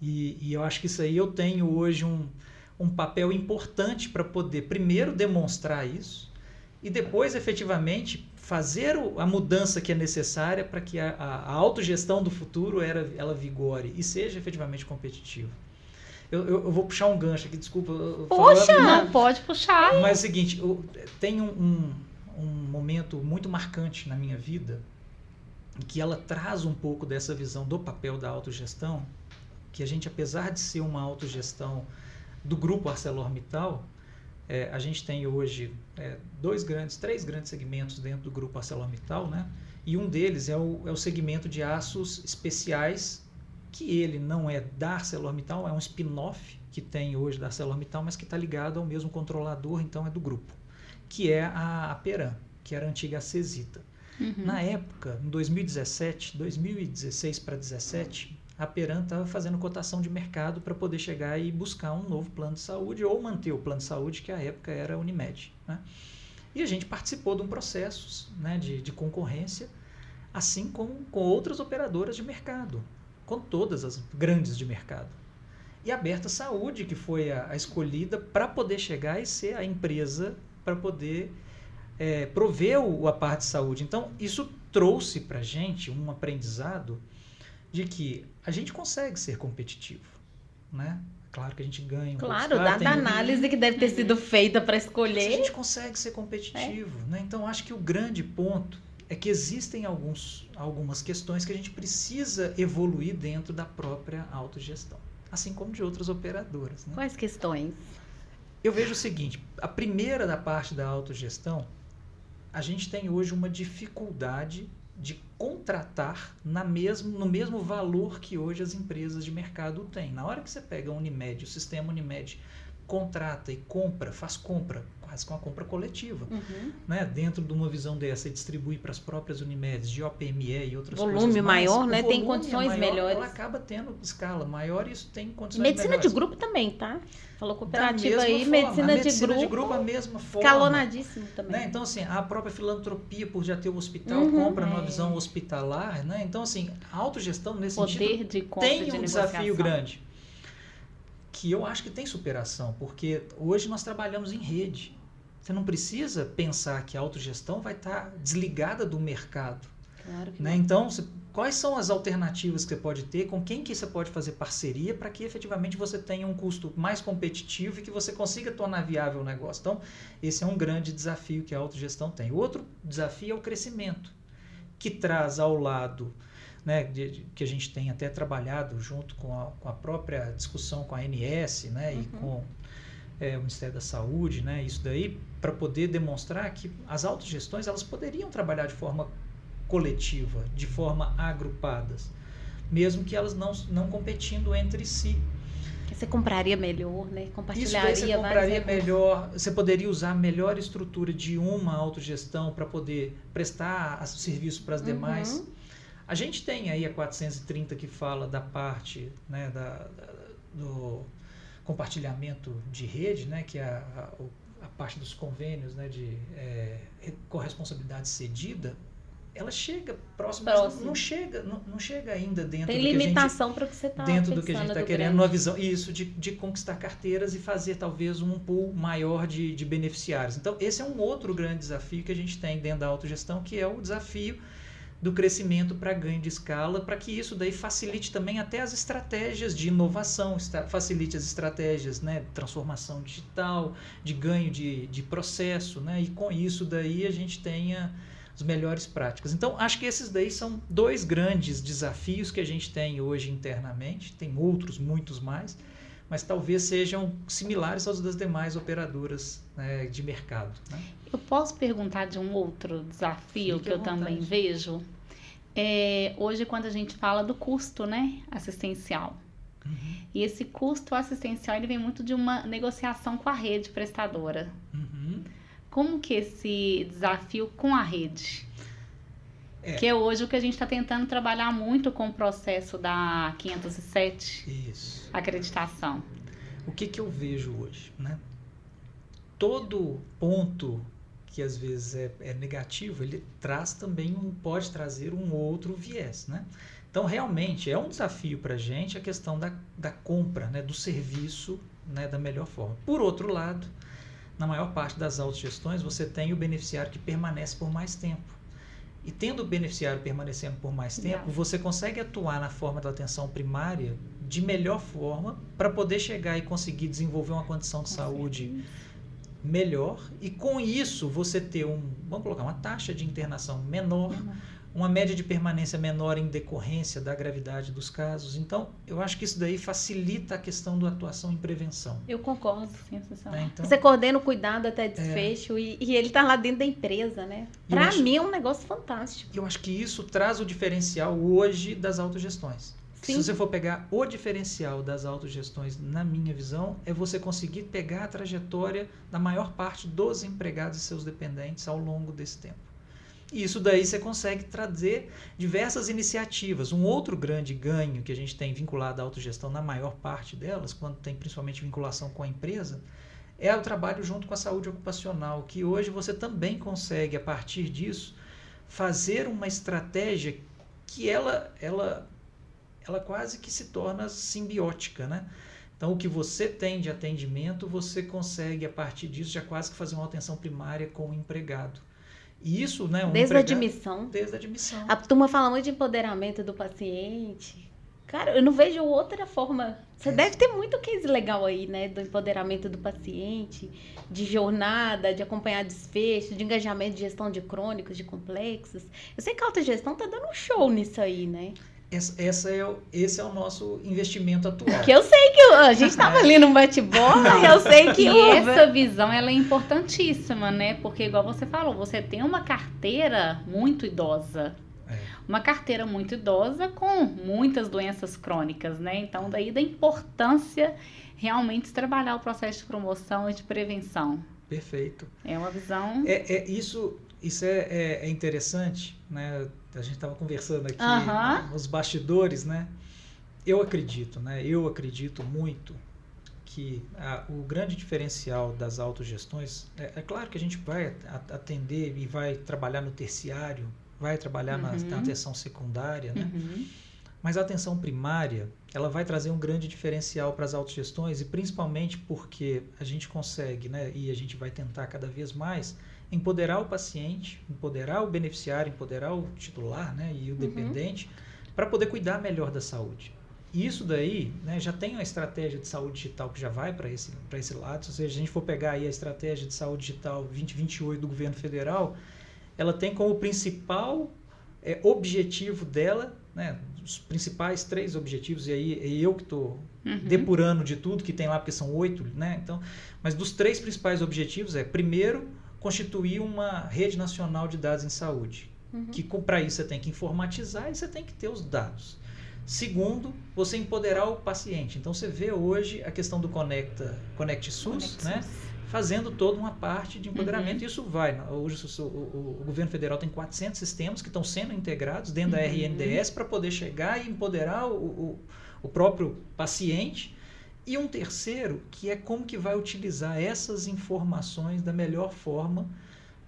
E eu acho que isso aí eu tenho hoje um papel importante para poder, primeiro, demonstrar isso, e depois, efetivamente, fazer a mudança que é necessária para que a autogestão do futuro ela vigore e seja efetivamente competitiva. Eu vou puxar um gancho aqui, desculpa. Puxa! Não, pode puxar. Mas é o seguinte, tem um momento muito marcante na minha vida em que ela traz um pouco dessa visão do papel da autogestão, que a gente, apesar de ser uma autogestão do grupo ArcelorMittal, a gente tem hoje três grandes segmentos dentro do grupo ArcelorMittal, né? E um deles é o segmento de aços especiais, que ele não é da ArcelorMittal, é um spin-off que tem hoje da ArcelorMittal, mas que está ligado ao mesmo controlador, então é do grupo, que é a Aperam, que era a antiga Acesita. Na época, em 2016 para 2017, a Aperam estava fazendo cotação de mercado para poder chegar e buscar um novo plano de saúde ou manter o plano de saúde, que à época era a Unimed, né? E a gente participou de um processo, né, de concorrência, assim como com outras operadoras de mercado, com todas as grandes de mercado. E a Aberta Saúde, que foi a escolhida para poder chegar e ser a empresa para poder prover a parte de saúde. Então, isso trouxe para a gente um aprendizado de que a gente consegue ser competitivo, né? Claro que a gente ganha um pouco. Claro, dada a análise que deve ter sido feita para escolher. A gente consegue ser competitivo, né? Então, acho que o grande ponto é que existem algumas questões que a gente precisa evoluir dentro da própria autogestão, assim como de outras operadoras, né? Quais questões? Eu vejo o seguinte, a primeira da parte da autogestão, a gente tem hoje uma dificuldade de contratar no mesmo valor que hoje as empresas de mercado têm. Na hora que você pega a Unimed, o sistema Unimed, contrata e faz compra, quase com a compra coletiva, né? Dentro de uma visão dessa e distribui para as próprias Unimedes de OPME e outras coisas volume maior, né? Tem volume condições maior, melhores. Ela acaba tendo escala maior e isso tem condições Medicina melhores. de grupo também, tá? Falou cooperativa Da mesma aí, forma, medicina de grupo a mesma forma. escalonadíssimo também. Né? Então, assim, a própria filantropia, por já ter o hospital, compra numa visão hospitalar, né? Então, assim, a autogestão nesse Poder sentido de compra, tem de um negociação. desafio grande, que eu acho que tem superação, porque hoje nós trabalhamos em rede. Você não precisa pensar que a autogestão vai estar desligada do mercado. Claro que né? Então, quais são as alternativas que você pode ter, com quem que você pode fazer parceria para que efetivamente você tenha um custo mais competitivo e que você consiga tornar viável o negócio. Então, esse é um grande desafio que a autogestão tem. O outro desafio é o crescimento, que traz ao lado, né, que a gente tem até trabalhado junto com a própria discussão com a ANS, né, e com o Ministério da Saúde, né, isso daí, para poder demonstrar que as autogestões elas poderiam trabalhar de forma coletiva, de forma agrupadas, mesmo que elas não competindo entre si. Você compraria melhor, né? Compartilharia. Isso daí você compraria melhor, você poderia usar a melhor estrutura de uma autogestão para poder prestar serviço para as demais. A gente tem aí a 430 que fala da parte, né, do compartilhamento de rede, né, que é a parte dos convênios, né, de corresponsabilidade cedida. Ela chega próximo. Não chega ainda dentro tem do limitação para o que você está dentro do que a gente está querendo, numa visão isso de conquistar carteiras e fazer talvez um pool maior de beneficiários. Então esse é um outro grande desafio que a gente tem dentro da autogestão, que é o desafio do crescimento para ganho de escala, para que isso daí facilite também até as estratégias de inovação, facilite as estratégias, né, de transformação digital, de ganho de processo, né, e com isso daí a gente tenha as melhores práticas. Então, acho que esses daí são dois grandes desafios que a gente tem hoje internamente, tem outros, muitos mais, mas talvez sejam similares aos das demais operadoras, né, de mercado. Né? Eu posso perguntar de um outro desafio que eu também vejo? Hoje, quando a gente fala do custo, né, assistencial, e esse custo assistencial ele vem muito de uma negociação com a rede prestadora. Como que esse desafio com a rede? Que é hoje o que a gente está tentando trabalhar muito com o processo da 507 acreditação. O que eu vejo hoje, né? Todo ponto que às vezes é negativo, ele traz também pode trazer um outro viés, né? Então, realmente, é um desafio para a gente a questão da compra, né, do serviço, né, da melhor forma. Por outro lado, na maior parte das autogestões, você tem o beneficiário que permanece por mais tempo. E tendo o beneficiário permanecendo por mais tempo, você consegue atuar na forma da atenção primária de melhor forma para poder chegar e conseguir desenvolver uma condição de saúde melhor. E com isso, você ter vamos colocar, uma taxa de internação menor, uma média de permanência menor em decorrência da gravidade dos casos. Então, eu acho que isso daí facilita a questão da atuação em prevenção. Eu concordo. Sensacional. Então, você coordena o cuidado até desfecho e ele tá lá dentro da empresa, né? Para mim é um negócio fantástico. Eu acho que isso traz o diferencial hoje das autogestões. Se você for pegar o diferencial das autogestões, na minha visão, é você conseguir pegar a trajetória da maior parte dos empregados e seus dependentes ao longo desse tempo. E isso daí você consegue trazer diversas iniciativas. Um outro grande ganho que a gente tem vinculado à autogestão, na maior parte delas, quando tem principalmente vinculação com a empresa, é o trabalho junto com a saúde ocupacional, que hoje você também consegue, a partir disso, fazer uma estratégia que ela quase que se torna simbiótica, né? Então, o que você tem de atendimento, você consegue, a partir disso, já quase que fazer uma atenção primária com o empregado. E isso, né? Desde a admissão. Desde a admissão. A turma fala muito de empoderamento do paciente. Cara, eu não vejo outra forma. Você deve ter muito case legal aí, né? Do empoderamento do paciente, de jornada, de acompanhar desfecho, de engajamento de gestão de crônicos, de complexos. Eu sei que a autogestão tá dando um show nisso aí, né? Esse é o nosso investimento atual. Que eu sei que a gente estava ali no bate-bola e eu sei que... E essa visão, ela é importantíssima, né? Porque, igual você falou, você tem uma carteira muito idosa. Uma carteira muito idosa com muitas doenças crônicas, né? Então, daí da importância realmente de trabalhar o processo de promoção e de prevenção. Perfeito. É uma visão... Isso é interessante, né? A gente estava conversando aqui nos bastidores, né? Eu acredito muito que o grande diferencial das autogestões, é claro que a gente vai atender e vai trabalhar no terciário, vai trabalhar na atenção secundária, né? Mas a atenção primária, ela vai trazer um grande diferencial para as autogestões, e principalmente porque a gente consegue, né? E a gente vai tentar cada vez mais empoderar o paciente, empoderar o beneficiário, empoderar o titular, né, e o dependente, para poder cuidar melhor da saúde. E isso daí, né, já tem uma estratégia de saúde digital que já vai para esse lado. Se a gente for pegar aí a estratégia de saúde digital 2028 do governo federal, ela tem como principal objetivo dela, né, os principais 3 objetivos, e aí eu que estou depurando de tudo que tem lá, porque são 8, né, então, mas dos 3 principais objetivos primeiro, constituir uma rede nacional de dados em saúde, que para isso você tem que informatizar e você tem que ter os dados. Segundo, você empoderar o paciente. Então você vê hoje a questão do Conect SUS, né, fazendo toda uma parte de empoderamento. Isso vai. Hoje o governo federal tem 400 sistemas que estão sendo integrados dentro da RNDS para poder chegar e empoderar o próprio paciente. E um terceiro, que é como que vai utilizar essas informações da melhor forma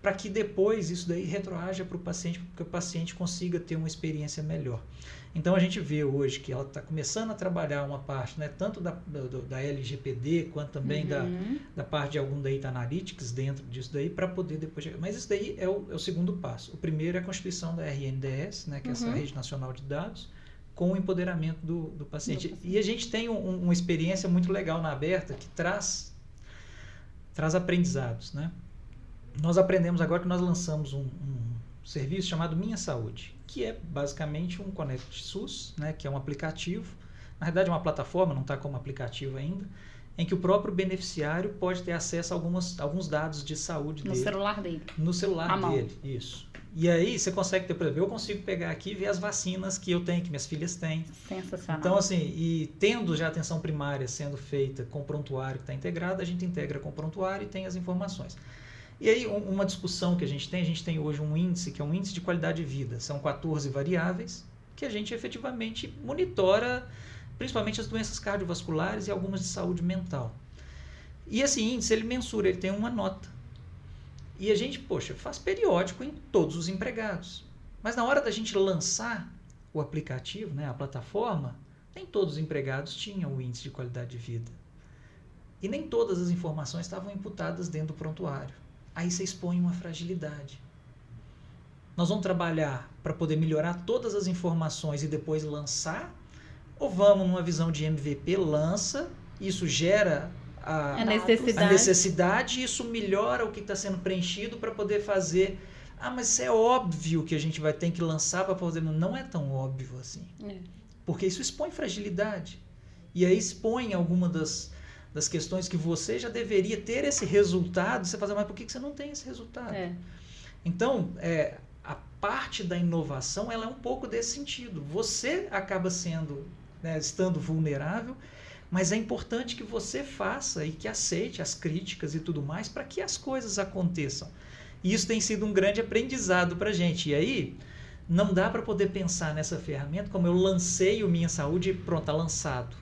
para que depois isso daí retroaja para o paciente, para que o paciente consiga ter uma experiência melhor. Então a gente vê hoje que ela está começando a trabalhar uma parte, né, tanto da LGPD quanto também da parte de algum Data Analytics dentro disso daí, para poder depois chegar. Mas isso daí é o segundo passo. O primeiro é a constituição da RNDS, né, que é essa Rede Nacional de Dados, com o empoderamento do paciente. E a gente tem uma experiência muito legal na Aberta que traz aprendizados, né? Nós aprendemos agora que nós lançamos um serviço chamado Minha Saúde, que é basicamente um Conect SUS, né, que é um aplicativo, na verdade é uma plataforma, não está como aplicativo ainda, em que o próprio beneficiário pode ter acesso a alguns dados de saúde dele. No celular dele. No celular dele, isso. E aí você consegue ter, por exemplo, eu consigo pegar aqui e ver as vacinas que eu tenho, que minhas filhas têm. Sensacional. Então, assim, e tendo já a atenção primária sendo feita com o prontuário que está integrado, a gente integra com o prontuário e tem as informações. E aí, uma discussão que a gente tem hoje um índice, que é um índice de qualidade de vida. São 14 variáveis que a gente efetivamente monitora, principalmente as doenças cardiovasculares e algumas de saúde mental. E esse índice, ele mensura, ele tem uma nota. E a gente, faz periódico em todos os empregados. Mas na hora da gente lançar o aplicativo, né, a plataforma, nem todos os empregados tinham o índice de qualidade de vida. E nem todas as informações estavam imputadas dentro do prontuário. Aí você expõe uma fragilidade. Nós vamos trabalhar para poder melhorar todas as informações e depois lançar? Ou vamos numa visão de MVP, lança, isso gera a necessidade, isso melhora o que está sendo preenchido para poder fazer... mas isso é óbvio que a gente vai ter que lançar para poder... Não é tão óbvio assim. Porque isso expõe fragilidade. E aí expõe alguma das questões que você já deveria ter esse resultado. Você fala, mas por que você não tem esse resultado? Então, a parte da inovação, ela é um pouco desse sentido. Você acaba sendo, estando vulnerável, mas é importante que você faça e que aceite as críticas e tudo mais para que as coisas aconteçam. E isso tem sido um grande aprendizado para a gente. E aí, não dá para poder pensar nessa ferramenta como eu lancei o Minha Saúde e pronto, está lançado.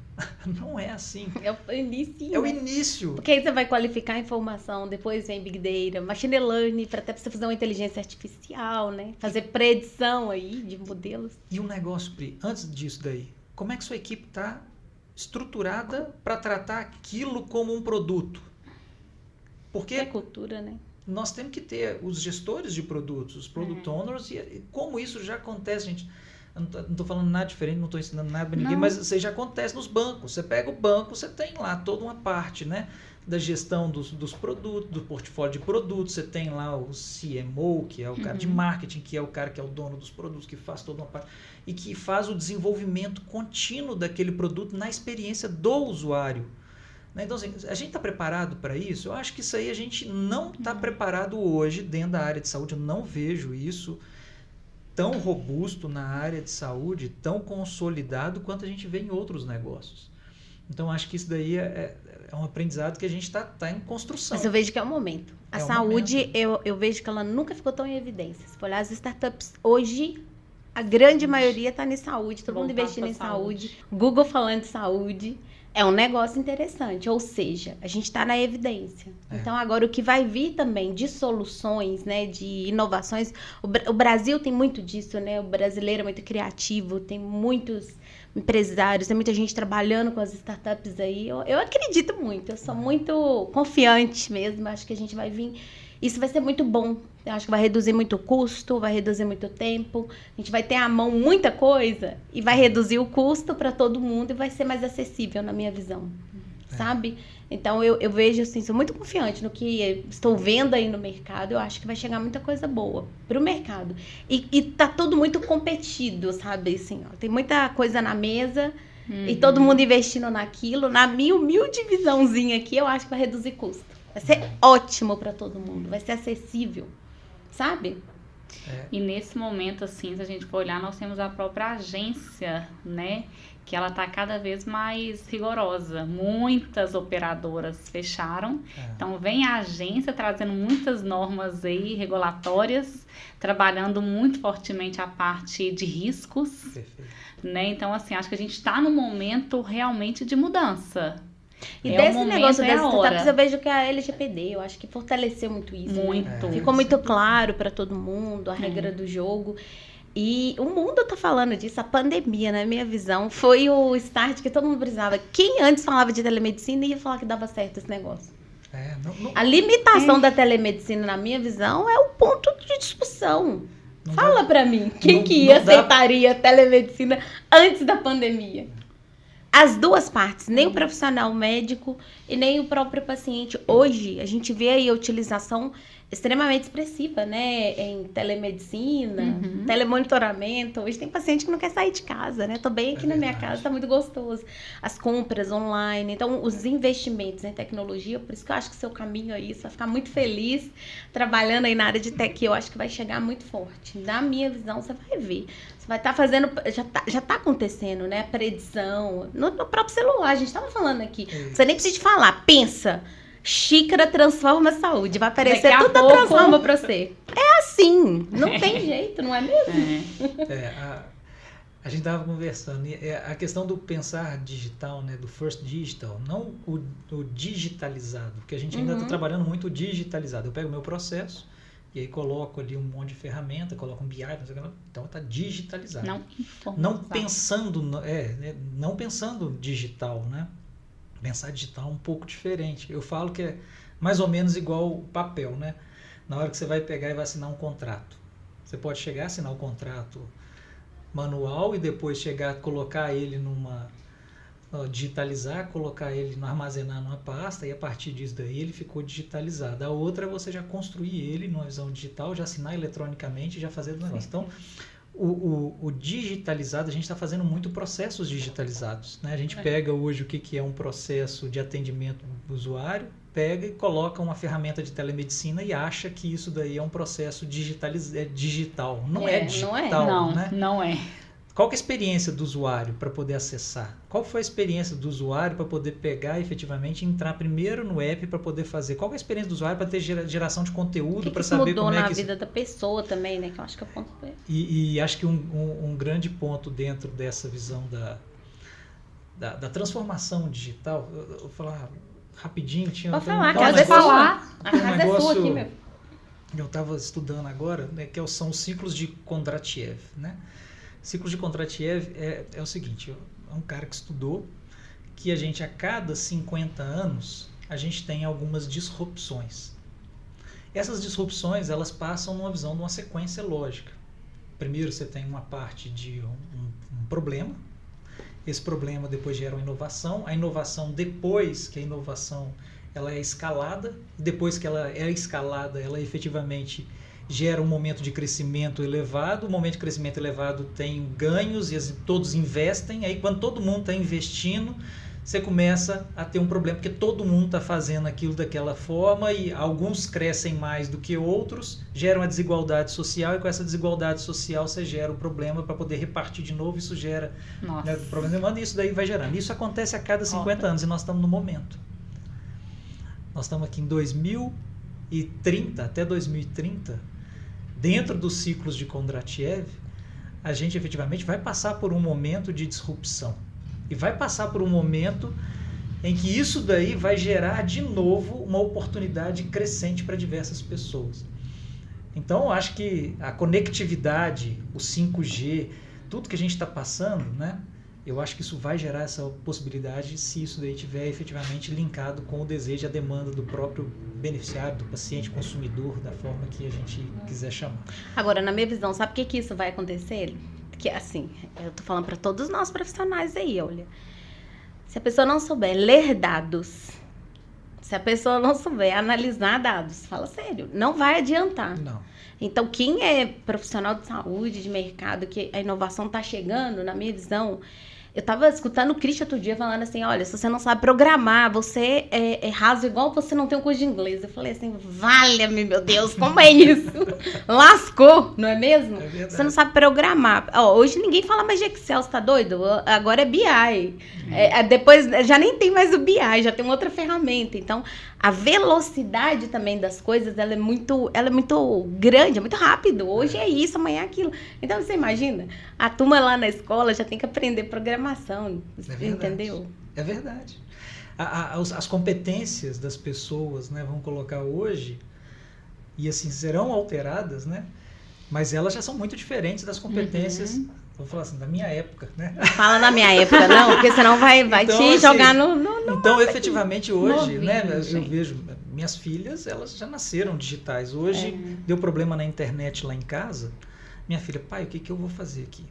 Não é assim. É o início. É o início. Porque aí você vai qualificar a informação, depois vem Big Data, Machine Learning, para até você fazer uma inteligência artificial, né? Fazer predição aí de modelos. E um negócio, Pri, antes disso daí, como é que sua equipe está estruturada para tratar aquilo como um produto? Porque é cultura, né? Nós temos que ter os gestores de produtos, os product owners, e como isso já acontece, gente. Eu não estou falando nada diferente, não estou ensinando nada para ninguém, mas isso já acontece nos bancos. Você pega o banco, você tem lá toda uma parte, né, da gestão dos produtos, do portfólio de produtos. Você tem lá o CMO, que é o cara de marketing, que é o cara que é o dono dos produtos, que faz toda uma parte, e que faz o desenvolvimento contínuo daquele produto na experiência do usuário. Então, assim, a gente está preparado para isso? Eu acho que isso aí a gente não está preparado hoje dentro da área de saúde. Eu não vejo isso tão robusto na área de saúde, tão consolidado quanto a gente vê em outros negócios. Então, acho que isso daí é um aprendizado que a gente está em construção. Mas eu vejo que é o momento. A saúde, eu vejo que ela nunca ficou tão em evidência. Se for olhar as startups hoje, a grande maioria está em saúde, todo mundo investindo em saúde, Google falando de saúde. É um negócio interessante, ou seja, a gente está na evidência. Então, agora, o que vai vir também de soluções, né, de inovações, o Brasil tem muito disso, né? O brasileiro é muito criativo, tem muitos empresários, tem muita gente trabalhando com as startups aí. Eu acredito muito, eu sou muito confiante mesmo, acho que a gente vai vir... Isso vai ser muito bom. Eu acho que vai reduzir muito o custo, vai reduzir muito tempo. A gente vai ter à mão muita coisa e vai reduzir o custo para todo mundo e vai ser mais acessível, na minha visão. Sabe? Então, eu vejo assim, sou muito confiante no que estou vendo aí no mercado. Eu acho que vai chegar muita coisa boa para o mercado. E tá tudo muito competido, sabe? Assim, ó, tem muita coisa na mesa e todo mundo investindo naquilo. Na minha humilde visãozinha aqui, eu acho que vai reduzir custo. Vai ser ótimo para todo mundo, vai ser acessível, sabe? E nesse momento, assim, se a gente for olhar, nós temos a própria agência, né? Que ela está cada vez mais rigorosa. Muitas operadoras fecharam. Então, vem a agência trazendo muitas normas aí regulatórias, trabalhando muito fortemente a parte de riscos. Perfeito. Né? Então, assim, acho que a gente está num momento realmente de mudança. E desse negócio das startups, eu vejo que a LGPD, eu acho que fortaleceu muito isso. Muito. Ficou muito claro para todo mundo a regra do jogo. E o mundo tá falando disso. A pandemia, na minha visão, foi o start que todo mundo precisava. Quem antes falava de telemedicina ia falar que dava certo esse negócio. A limitação da telemedicina, na minha visão, é o ponto de discussão. Fala pra mim, quem que aceitaria telemedicina antes da pandemia? As duas partes, nem o profissional médico e nem o próprio paciente. Hoje, a gente vê aí a utilização extremamente expressiva, né? Em telemedicina, telemonitoramento. Hoje tem paciente que não quer sair de casa, né? Tô bem aqui na minha casa, tá muito gostoso. As compras online. Então, os investimentos em tecnologia, por isso que eu acho que o seu caminho aí, você vai ficar muito feliz trabalhando aí na área de tech. Eu acho que vai chegar muito forte. Na minha visão, você vai ver. Vai estar fazendo, já tá acontecendo, né? A predição, no próprio celular, a gente tava falando aqui. Você nem precisa falar, pensa, xícara transforma a saúde, vai aparecer tudo transforma pra você. É assim, não tem jeito, não é mesmo? A gente tava conversando, a questão do pensar digital, né? Do first digital, não o digitalizado, porque a gente ainda está trabalhando muito o digitalizado. Eu pego o meu processo, e aí coloco ali um monte de ferramenta, coloco um BI, então está digitalizado. Não pensando digital, né? Pensar digital é um pouco diferente. Eu falo que é mais ou menos igual o papel, né? Na hora que você vai pegar e vai assinar um contrato. Você pode chegar a assinar o contrato manual e depois chegar a colocar ele digitalizar, colocar ele, armazenar numa pasta, e a partir disso daí ele ficou digitalizado. A outra é você já construir ele numa visão digital, já assinar eletronicamente e já fazer o negócio. Então, o digitalizado, a gente está fazendo muito processos digitalizados, né? A gente pega hoje o que é um processo de atendimento do usuário, pega e coloca uma ferramenta de telemedicina e acha que isso daí é um processo digital. Não é digital, né? Não é. Qual que é a experiência do usuário para poder acessar? Qual foi a experiência do usuário para poder pegar e efetivamente entrar primeiro no app para poder fazer? Qual que é a experiência do usuário para ter geração de conteúdo, para saber como é que... mudou na vida da pessoa também, né? Que eu acho que é o ponto... E acho que um grande ponto dentro dessa visão da transformação digital, eu vou falar rapidinho... Pode falar, que às vezes falar. A casa é sua aqui, meu. Eu estava estudando agora, né, são os ciclos de Kondratiev, né? Ciclo de Kondratiev é o seguinte, é um cara que estudou que a gente, a cada 50 anos, a gente tem algumas disrupções. Essas disrupções, elas passam numa visão de uma sequência lógica. Primeiro você tem uma parte de um problema, esse problema depois gera uma inovação, a inovação, depois que a inovação ela é escalada, depois que ela é escalada, ela efetivamente gera um momento de crescimento elevado, o momento de crescimento elevado tem ganhos e todos investem, aí quando todo mundo está investindo, você começa a ter um problema, porque todo mundo está fazendo aquilo daquela forma e alguns crescem mais do que outros, geram a desigualdade social e com essa desigualdade social você gera o problema para poder repartir de novo, isso gera problema humano e isso daí vai gerando. Isso acontece a cada 50 anos e nós estamos no momento. Nós estamos aqui em 2030, até 2030, dentro dos ciclos de Kondratiev, a gente efetivamente vai passar por um momento de disrupção. E vai passar por um momento em que isso daí vai gerar de novo uma oportunidade crescente para diversas pessoas. Então, eu acho que a conectividade, o 5G, tudo que a gente está passando, né? Eu acho que isso vai gerar essa possibilidade se isso daí estiver efetivamente linkado com o desejo e a demanda do próprio beneficiário, do paciente, consumidor, da forma que a gente quiser chamar. Agora, na minha visão, sabe o que isso vai acontecer? Porque, assim, eu tô falando para todos nós profissionais aí, olha. Se a pessoa não souber ler dados, se a pessoa não souber analisar dados, fala sério, não vai adiantar. Não. Então, quem é profissional de saúde, de mercado, que a inovação tá chegando, na minha visão... Eu tava escutando o Christian outro dia falando assim, olha, se você não sabe programar, você é raso igual você não tem um curso de inglês. Eu falei assim, valha-me, meu Deus, como é isso? Lascou, não é mesmo? É verdade. Você não sabe programar. Hoje ninguém fala mais de Excel, você tá doido? Agora é BI. Depois já nem tem mais o BI, já tem outra ferramenta. Então, a velocidade também das coisas, ela é muito grande, é muito rápido. Hoje é isso, amanhã é aquilo. Então, você imagina, a turma lá na escola já tem que aprender programação, entendeu? É verdade. As competências das pessoas, né, vamos colocar hoje, e assim, serão alteradas, né? Mas elas já são muito diferentes das competências, vou falar assim, da minha época, né? Não fala na minha época, não, porque senão vai então, te assim, jogar no Então, efetivamente, hoje, novinho, né, eu gente. vejo, minhas filhas, elas já nasceram digitais. Hoje, deu problema na internet lá em casa, minha filha, pai, o que eu vou fazer aqui?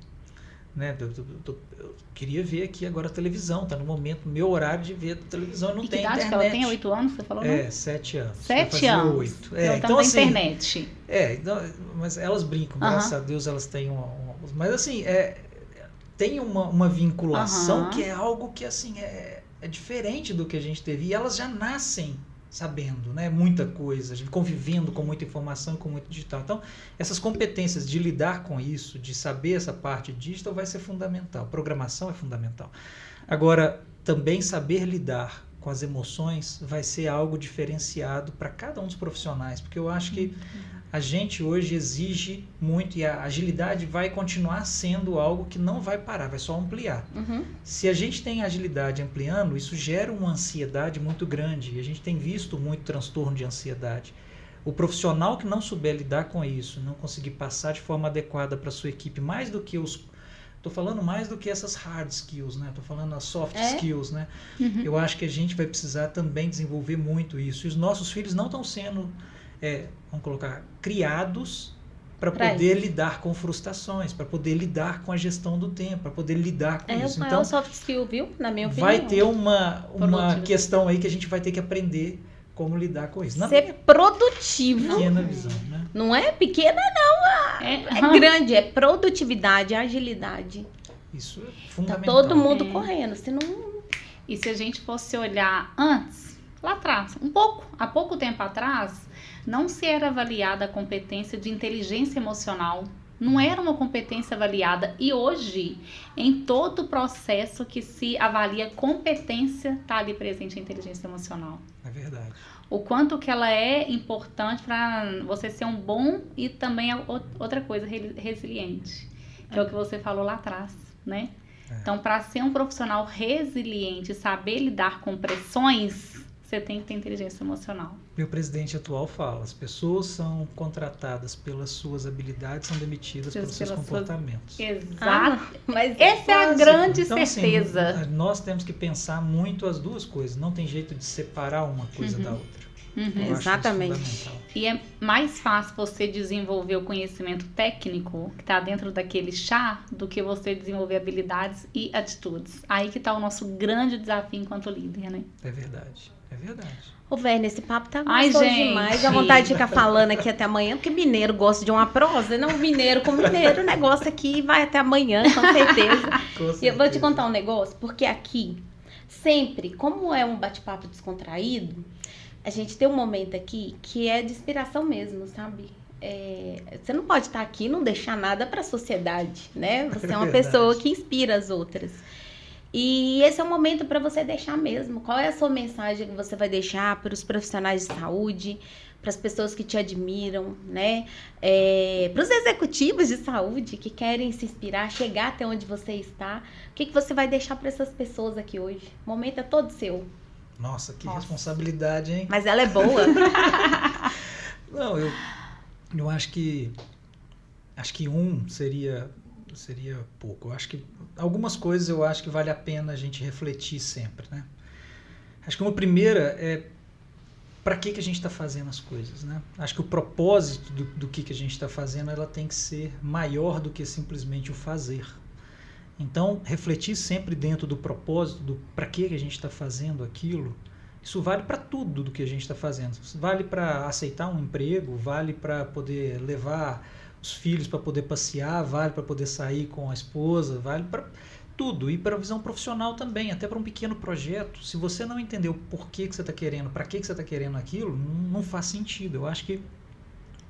Né, eu queria ver aqui agora a televisão, tá no momento, meu horário de ver a televisão, não tem internet. Que idade que ela tem? 8 anos, você falou? Né? 7 anos. 7 anos. 8. Então assim, internet. Então, mas elas brincam, graças a Deus elas têm mas assim, tem uma vinculação que é algo que assim, é diferente do que a gente teve, e elas já nascem sabendo, né, muita coisa, convivendo com muita informação, com muito digital. Então, essas competências de lidar com isso, de saber essa parte digital vai ser fundamental. Programação é fundamental. Agora, também saber lidar com as emoções vai ser algo diferenciado para cada um dos profissionais, porque eu acho que a gente hoje exige muito e a agilidade vai continuar sendo algo que não vai parar, vai só ampliar. Se a gente tem agilidade ampliando, isso gera uma ansiedade muito grande e a gente tem visto muito transtorno de ansiedade. O profissional que não souber lidar com isso, não conseguir passar de forma adequada para a sua equipe, mais do que Estou falando mais do que essas hard skills, né? Estou falando as soft skills, né? Eu acho que a gente vai precisar também desenvolver muito isso. E os nossos filhos não estão sendo, vamos colocar, criados para poder lidar com frustrações, para poder lidar com a gestão do tempo, para poder lidar com isso. Então, soft skill, viu? Na minha opinião. Vai ter uma questão aí que a gente vai ter que aprender como lidar com isso. Ser produtivo. Pequena visão, né? Não é pequena, não. É grande. É produtividade, agilidade. Isso é fundamental. Tá todo mundo correndo. Senão... E se a gente fosse olhar antes, lá atrás, há pouco tempo atrás, não se era avaliada a competência de inteligência emocional. Não era uma competência avaliada. E hoje, em todo o processo que se avalia competência, está ali presente a inteligência emocional. É verdade. O quanto que ela é importante para você ser um bom e também outra coisa, resiliente. Que é o que você falou lá atrás, né? Então, para ser um profissional resiliente, saber lidar com pressões, você tem que ter inteligência emocional. Meu presidente atual fala, as pessoas são contratadas pelas suas habilidades, são demitidas pelos seus comportamentos. Exato. Mas essa é a grande certeza. Assim, nós temos que pensar muito as duas coisas. Não tem jeito de separar uma coisa da outra. Exatamente. E é mais fácil você desenvolver o conhecimento técnico que está dentro daquele chá do que você desenvolver habilidades e atitudes. Aí que está o nosso grande desafio enquanto líder, né? É verdade. É verdade. Ô, Verne, esse papo tá gostoso demais. Dá vontade de ficar falando aqui até amanhã, porque mineiro gosta de uma prosa. Não, mineiro com mineiro, o negócio aqui vai até amanhã, com certeza. E eu vou te contar um negócio, porque aqui, sempre, como é um bate-papo descontraído, a gente tem um momento aqui que é de inspiração mesmo, sabe? Você não pode estar aqui e não deixar nada para a sociedade, né? Você é uma pessoa que inspira as outras. E esse é o momento para você deixar mesmo. Qual é a sua mensagem que você vai deixar para os profissionais de saúde, para as pessoas que te admiram, né? Para os executivos de saúde que querem se inspirar, chegar até onde você está. O que você vai deixar para essas pessoas aqui hoje? O momento é todo seu. Nossa, que responsabilidade, hein? Mas ela é boa. Não, eu acho que seria pouco. Eu acho que algumas coisas eu acho que vale a pena a gente refletir sempre, né? Acho que uma primeira é para que a gente está fazendo as coisas, né? Acho que o propósito do que a gente está fazendo, ela tem que ser maior do que simplesmente o fazer. Então, refletir sempre dentro do propósito, do para que a gente está fazendo aquilo, isso vale para tudo do que a gente está fazendo. Vale para aceitar um emprego, vale para poder levar os filhos para poder passear, vale para poder sair com a esposa, vale para tudo. E para a visão profissional também, até para um pequeno projeto. Se você não entender o porquê que você está querendo, para que você está querendo aquilo, não faz sentido. Eu acho que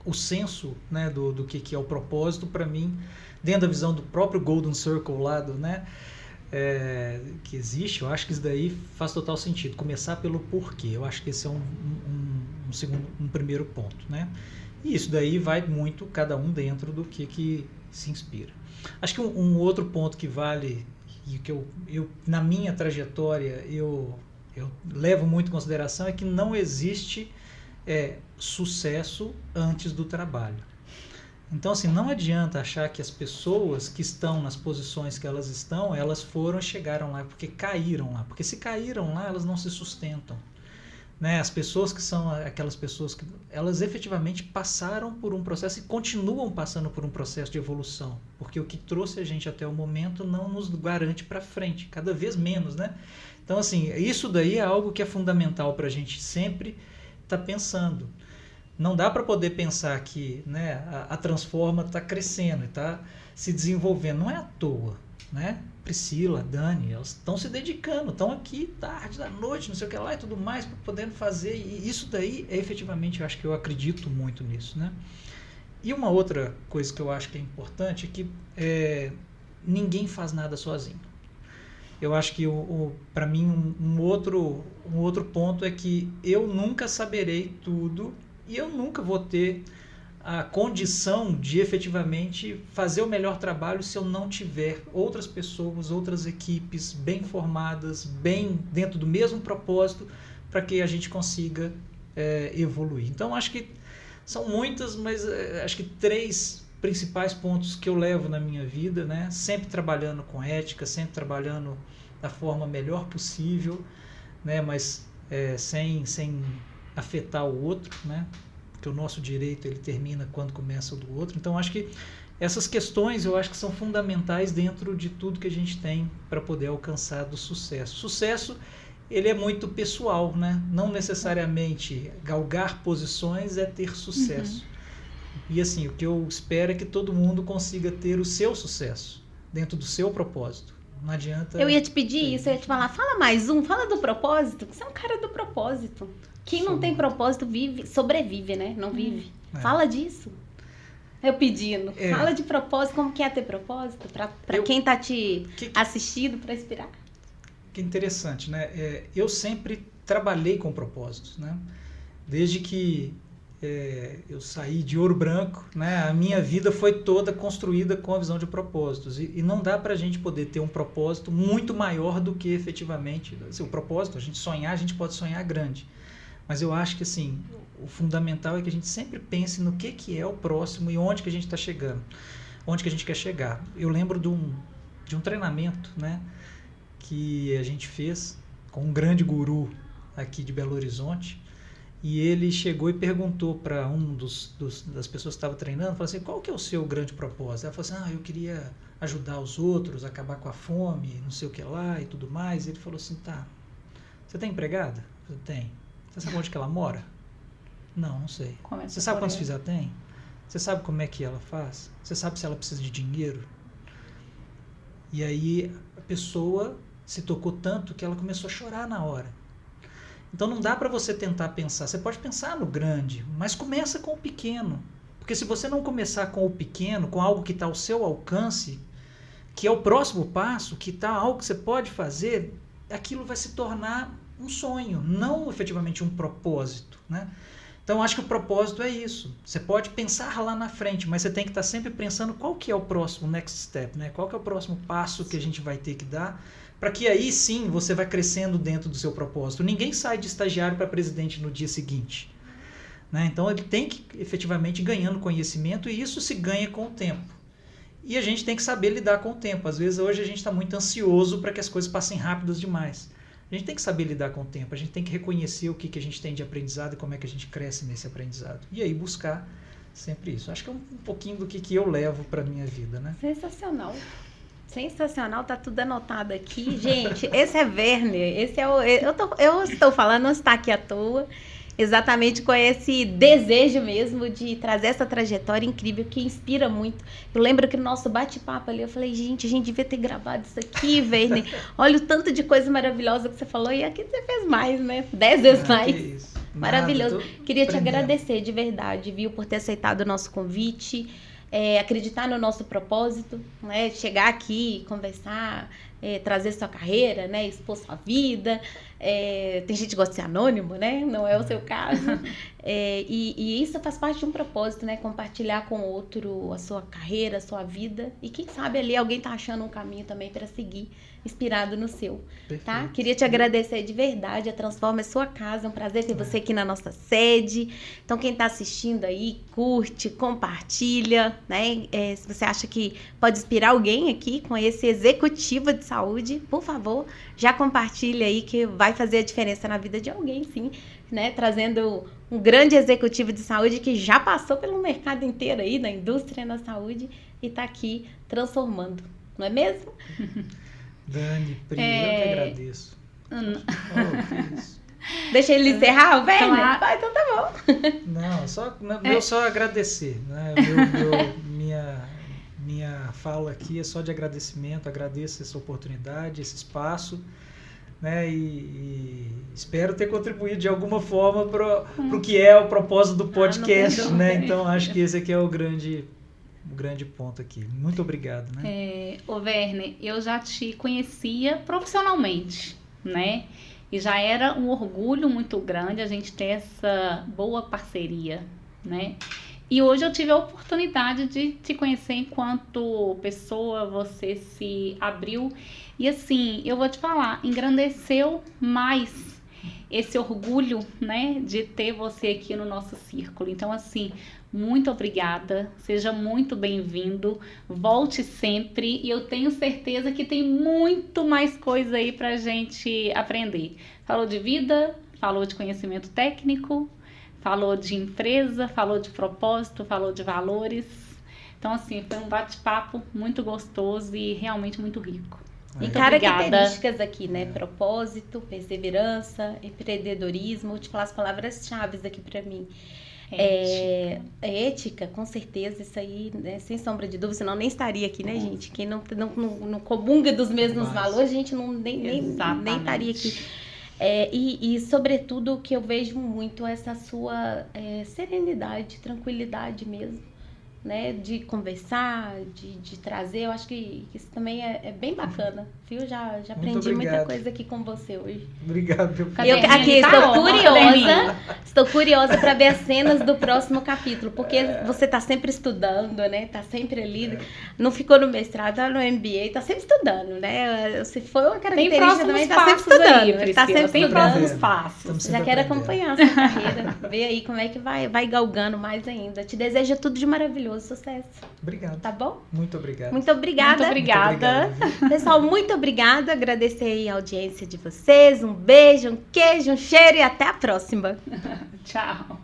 o senso, né, do que é o propósito, para mim, dentro da visão do próprio Golden Circle lá, que existe, eu acho que isso daí faz total sentido. Começar pelo porquê. Eu acho que esse é um primeiro ponto, né? E isso daí vai muito, cada um dentro do que se inspira. Acho que um outro ponto que vale, e que eu na minha trajetória, eu levo muito em consideração, é que não existe sucesso antes do trabalho. Então, assim, não adianta achar que as pessoas que estão nas posições que elas estão, chegaram lá porque caíram lá. Porque se caíram lá, elas não se sustentam. Né? As pessoas que são aquelas pessoas que elas efetivamente passaram por um processo e continuam passando por um processo de evolução, porque o que trouxe a gente até o momento não nos garante para frente, cada vez menos, né? Então, assim, isso daí é algo que é fundamental para a gente sempre estar pensando. Não dá para poder pensar que, né, a Transforma está crescendo e está se desenvolvendo, não é à toa, né? Priscila, Dani, elas estão se dedicando, estão aqui tarde da noite, não sei o que lá e tudo mais, para poder fazer. E isso daí é efetivamente, eu acho que eu acredito muito nisso, né? E uma outra coisa que eu acho que é importante é que ninguém faz nada sozinho. Eu acho que, para mim, um outro ponto é que eu nunca saberei tudo e eu nunca vou ter a condição de efetivamente fazer o melhor trabalho se eu não tiver outras pessoas, outras equipes bem formadas, bem dentro do mesmo propósito, para que a gente consiga evoluir. Então, acho que são muitas, mas acho que três principais pontos que eu levo na minha vida, né? Sempre trabalhando com ética, sempre trabalhando da forma melhor possível, né? Mas sem afetar o outro, né? Porque o nosso direito ele termina quando começa o do outro. Então acho que essas questões eu acho que são fundamentais dentro de tudo que a gente tem para poder alcançar do sucesso. Sucesso ele é muito pessoal, né? Não necessariamente galgar posições é ter sucesso. E assim, o que eu espero é que todo mundo consiga ter o seu sucesso dentro do seu propósito. Não adianta... Eu ia te pedir isso, eu ia te falar, fala mais fala do propósito, você é um cara do propósito. Quem não tem propósito sobrevive, né? Não vive. Fala disso. Eu pedindo. Fala de propósito, como que é ter propósito, para quem tá te assistindo, para inspirar. Que interessante, né? Eu sempre trabalhei com propósitos, né? Desde que eu saí de Ouro Branco, né? A minha vida foi toda construída com a visão de propósitos. E não dá para a gente poder ter um propósito muito maior do que efetivamente... Assim, o propósito, a gente pode sonhar grande. Mas eu acho que assim, o fundamental é que a gente sempre pense no que é o próximo e onde que a gente está chegando. Onde que a gente quer chegar. Eu lembro de um treinamento, né? Que a gente fez com um grande guru aqui de Belo Horizonte, e ele chegou e perguntou para das pessoas que estavam treinando, falou assim, qual que é o seu grande propósito? Ela falou assim, eu queria ajudar os outros, acabar com a fome, não sei o que lá e tudo mais. E ele falou assim, tá, você tem empregada? Eu tenho. Você sabe onde que ela mora? Não sei. Você sabe quantos filhos ela tem? Você sabe como é que ela faz? Você sabe se ela precisa de dinheiro? E aí a pessoa se tocou tanto que ela começou a chorar na hora. Então não dá para você tentar pensar. Você pode pensar no grande, mas começa com o pequeno. Porque se você não começar com o pequeno, com algo que está ao seu alcance, que é o próximo passo, que está algo que você pode fazer, aquilo vai se tornar um sonho, não efetivamente um propósito, né? Então acho que o propósito é isso. Você pode pensar lá na frente, mas você tem que estar sempre pensando qual que é o próximo next step, né? Qual que é o próximo passo que a gente vai ter que dar, para que aí sim você vai crescendo dentro do seu propósito. Ninguém sai de estagiário para presidente no dia seguinte, né? Então ele tem que efetivamente ir ganhando conhecimento, e isso se ganha com o tempo. E a gente tem que saber lidar com o tempo. Às vezes hoje a gente está muito ansioso para que as coisas passem rápidas demais. A gente tem que saber lidar com o tempo, a gente tem que reconhecer o que a gente tem de aprendizado e como é que a gente cresce nesse aprendizado. E aí buscar sempre isso. Acho que é um pouquinho do que eu levo para a minha vida, né? Sensacional. Sensacional, tá tudo anotado aqui. Gente, esse é Werner, esse é eu estou falando, não está aqui à toa. Exatamente com esse desejo mesmo de trazer essa trajetória incrível que inspira muito. Eu lembro que no nosso bate-papo ali, eu falei, gente, a gente devia ter gravado isso aqui, Werner. Olha o tanto de coisa maravilhosa que você falou, e aqui você fez mais, né? 10 vezes mais. Maravilhoso. Queria te agradecer de verdade, viu, por ter aceitado o nosso convite, acreditar no nosso propósito, né? Chegar aqui, conversar, trazer sua carreira, né? Expor sua vida. Tem gente que gosta de ser anônimo, né? Não é o seu caso. E isso faz parte de um propósito, né? Compartilhar com o outro a sua carreira, a sua vida. E quem sabe ali alguém tá achando um caminho também para seguir, inspirado no seu. Perfeito. Tá? Queria te agradecer de verdade. A Transforma é sua casa. É um prazer ter você aqui na nossa sede. Então, quem tá assistindo aí, curte, compartilha, né? Se você acha que pode inspirar alguém aqui com esse executivo de saúde, por favor, já compartilha aí que vai fazer a diferença na vida de alguém, sim, né? Trazendo um grande executivo de saúde que já passou pelo mercado inteiro aí, na indústria, na saúde, e tá aqui transformando, não é mesmo? Dani, primeiro eu que agradeço. Deixa ele encerrar, o Werner? Claro. Ah, então tá bom. Não, só agradecer, né? Minha fala aqui é só de agradecimento, agradeço essa oportunidade, esse espaço, né? E espero ter contribuído de alguma forma para o que é o propósito do podcast, né? Então acho que esse aqui é o grande ponto aqui. Muito obrigado, né? Ô Werner, eu já te conhecia profissionalmente, né? E já era um orgulho muito grande a gente ter essa boa parceria, né? E hoje eu tive a oportunidade de te conhecer enquanto pessoa, você se abriu. E assim, eu vou te falar, engrandeceu mais esse orgulho, né, de ter você aqui no nosso círculo. Então, assim, muito obrigada, seja muito bem-vindo, volte sempre e eu tenho certeza que tem muito mais coisa aí pra gente aprender. Falou de vida, falou de conhecimento técnico, falou de empresa, falou de propósito, falou de valores. Então, assim, foi um bate-papo muito gostoso e realmente muito rico. E características aqui, né? Propósito, perseverança, empreendedorismo. Vou te falar as palavras-chave aqui para mim. Ética, com certeza, isso aí, né, sem sombra de dúvida, senão nem estaria aqui, né, gente? Quem não comunga dos mesmos valores, a gente nem estaria aqui. E, sobretudo, o que eu vejo muito é essa sua serenidade, tranquilidade mesmo, né? De conversar, de trazer. Eu acho que isso também é bem bacana, viu? Já aprendi muita coisa aqui com você hoje. Obrigado. Estou curiosa para ver as cenas do próximo capítulo, porque você tá sempre estudando, né? Tá sempre ali, não ficou no mestrado, tá no MBA, tá sempre estudando, né? Se foi uma característica também, tá sempre estudando. Aí, tá sempre tem próximos passos. Já quero acompanhar a sua carreira, ver aí como é que vai galgando mais ainda. Te desejo tudo de maravilhoso. Sucesso. Obrigado. Tá bom? Muito obrigado. Muito obrigada. Muito obrigada. Pessoal, muito obrigada. Agradecer aí a audiência de vocês. Um beijo, um queijo, um cheiro e até a próxima. Tchau.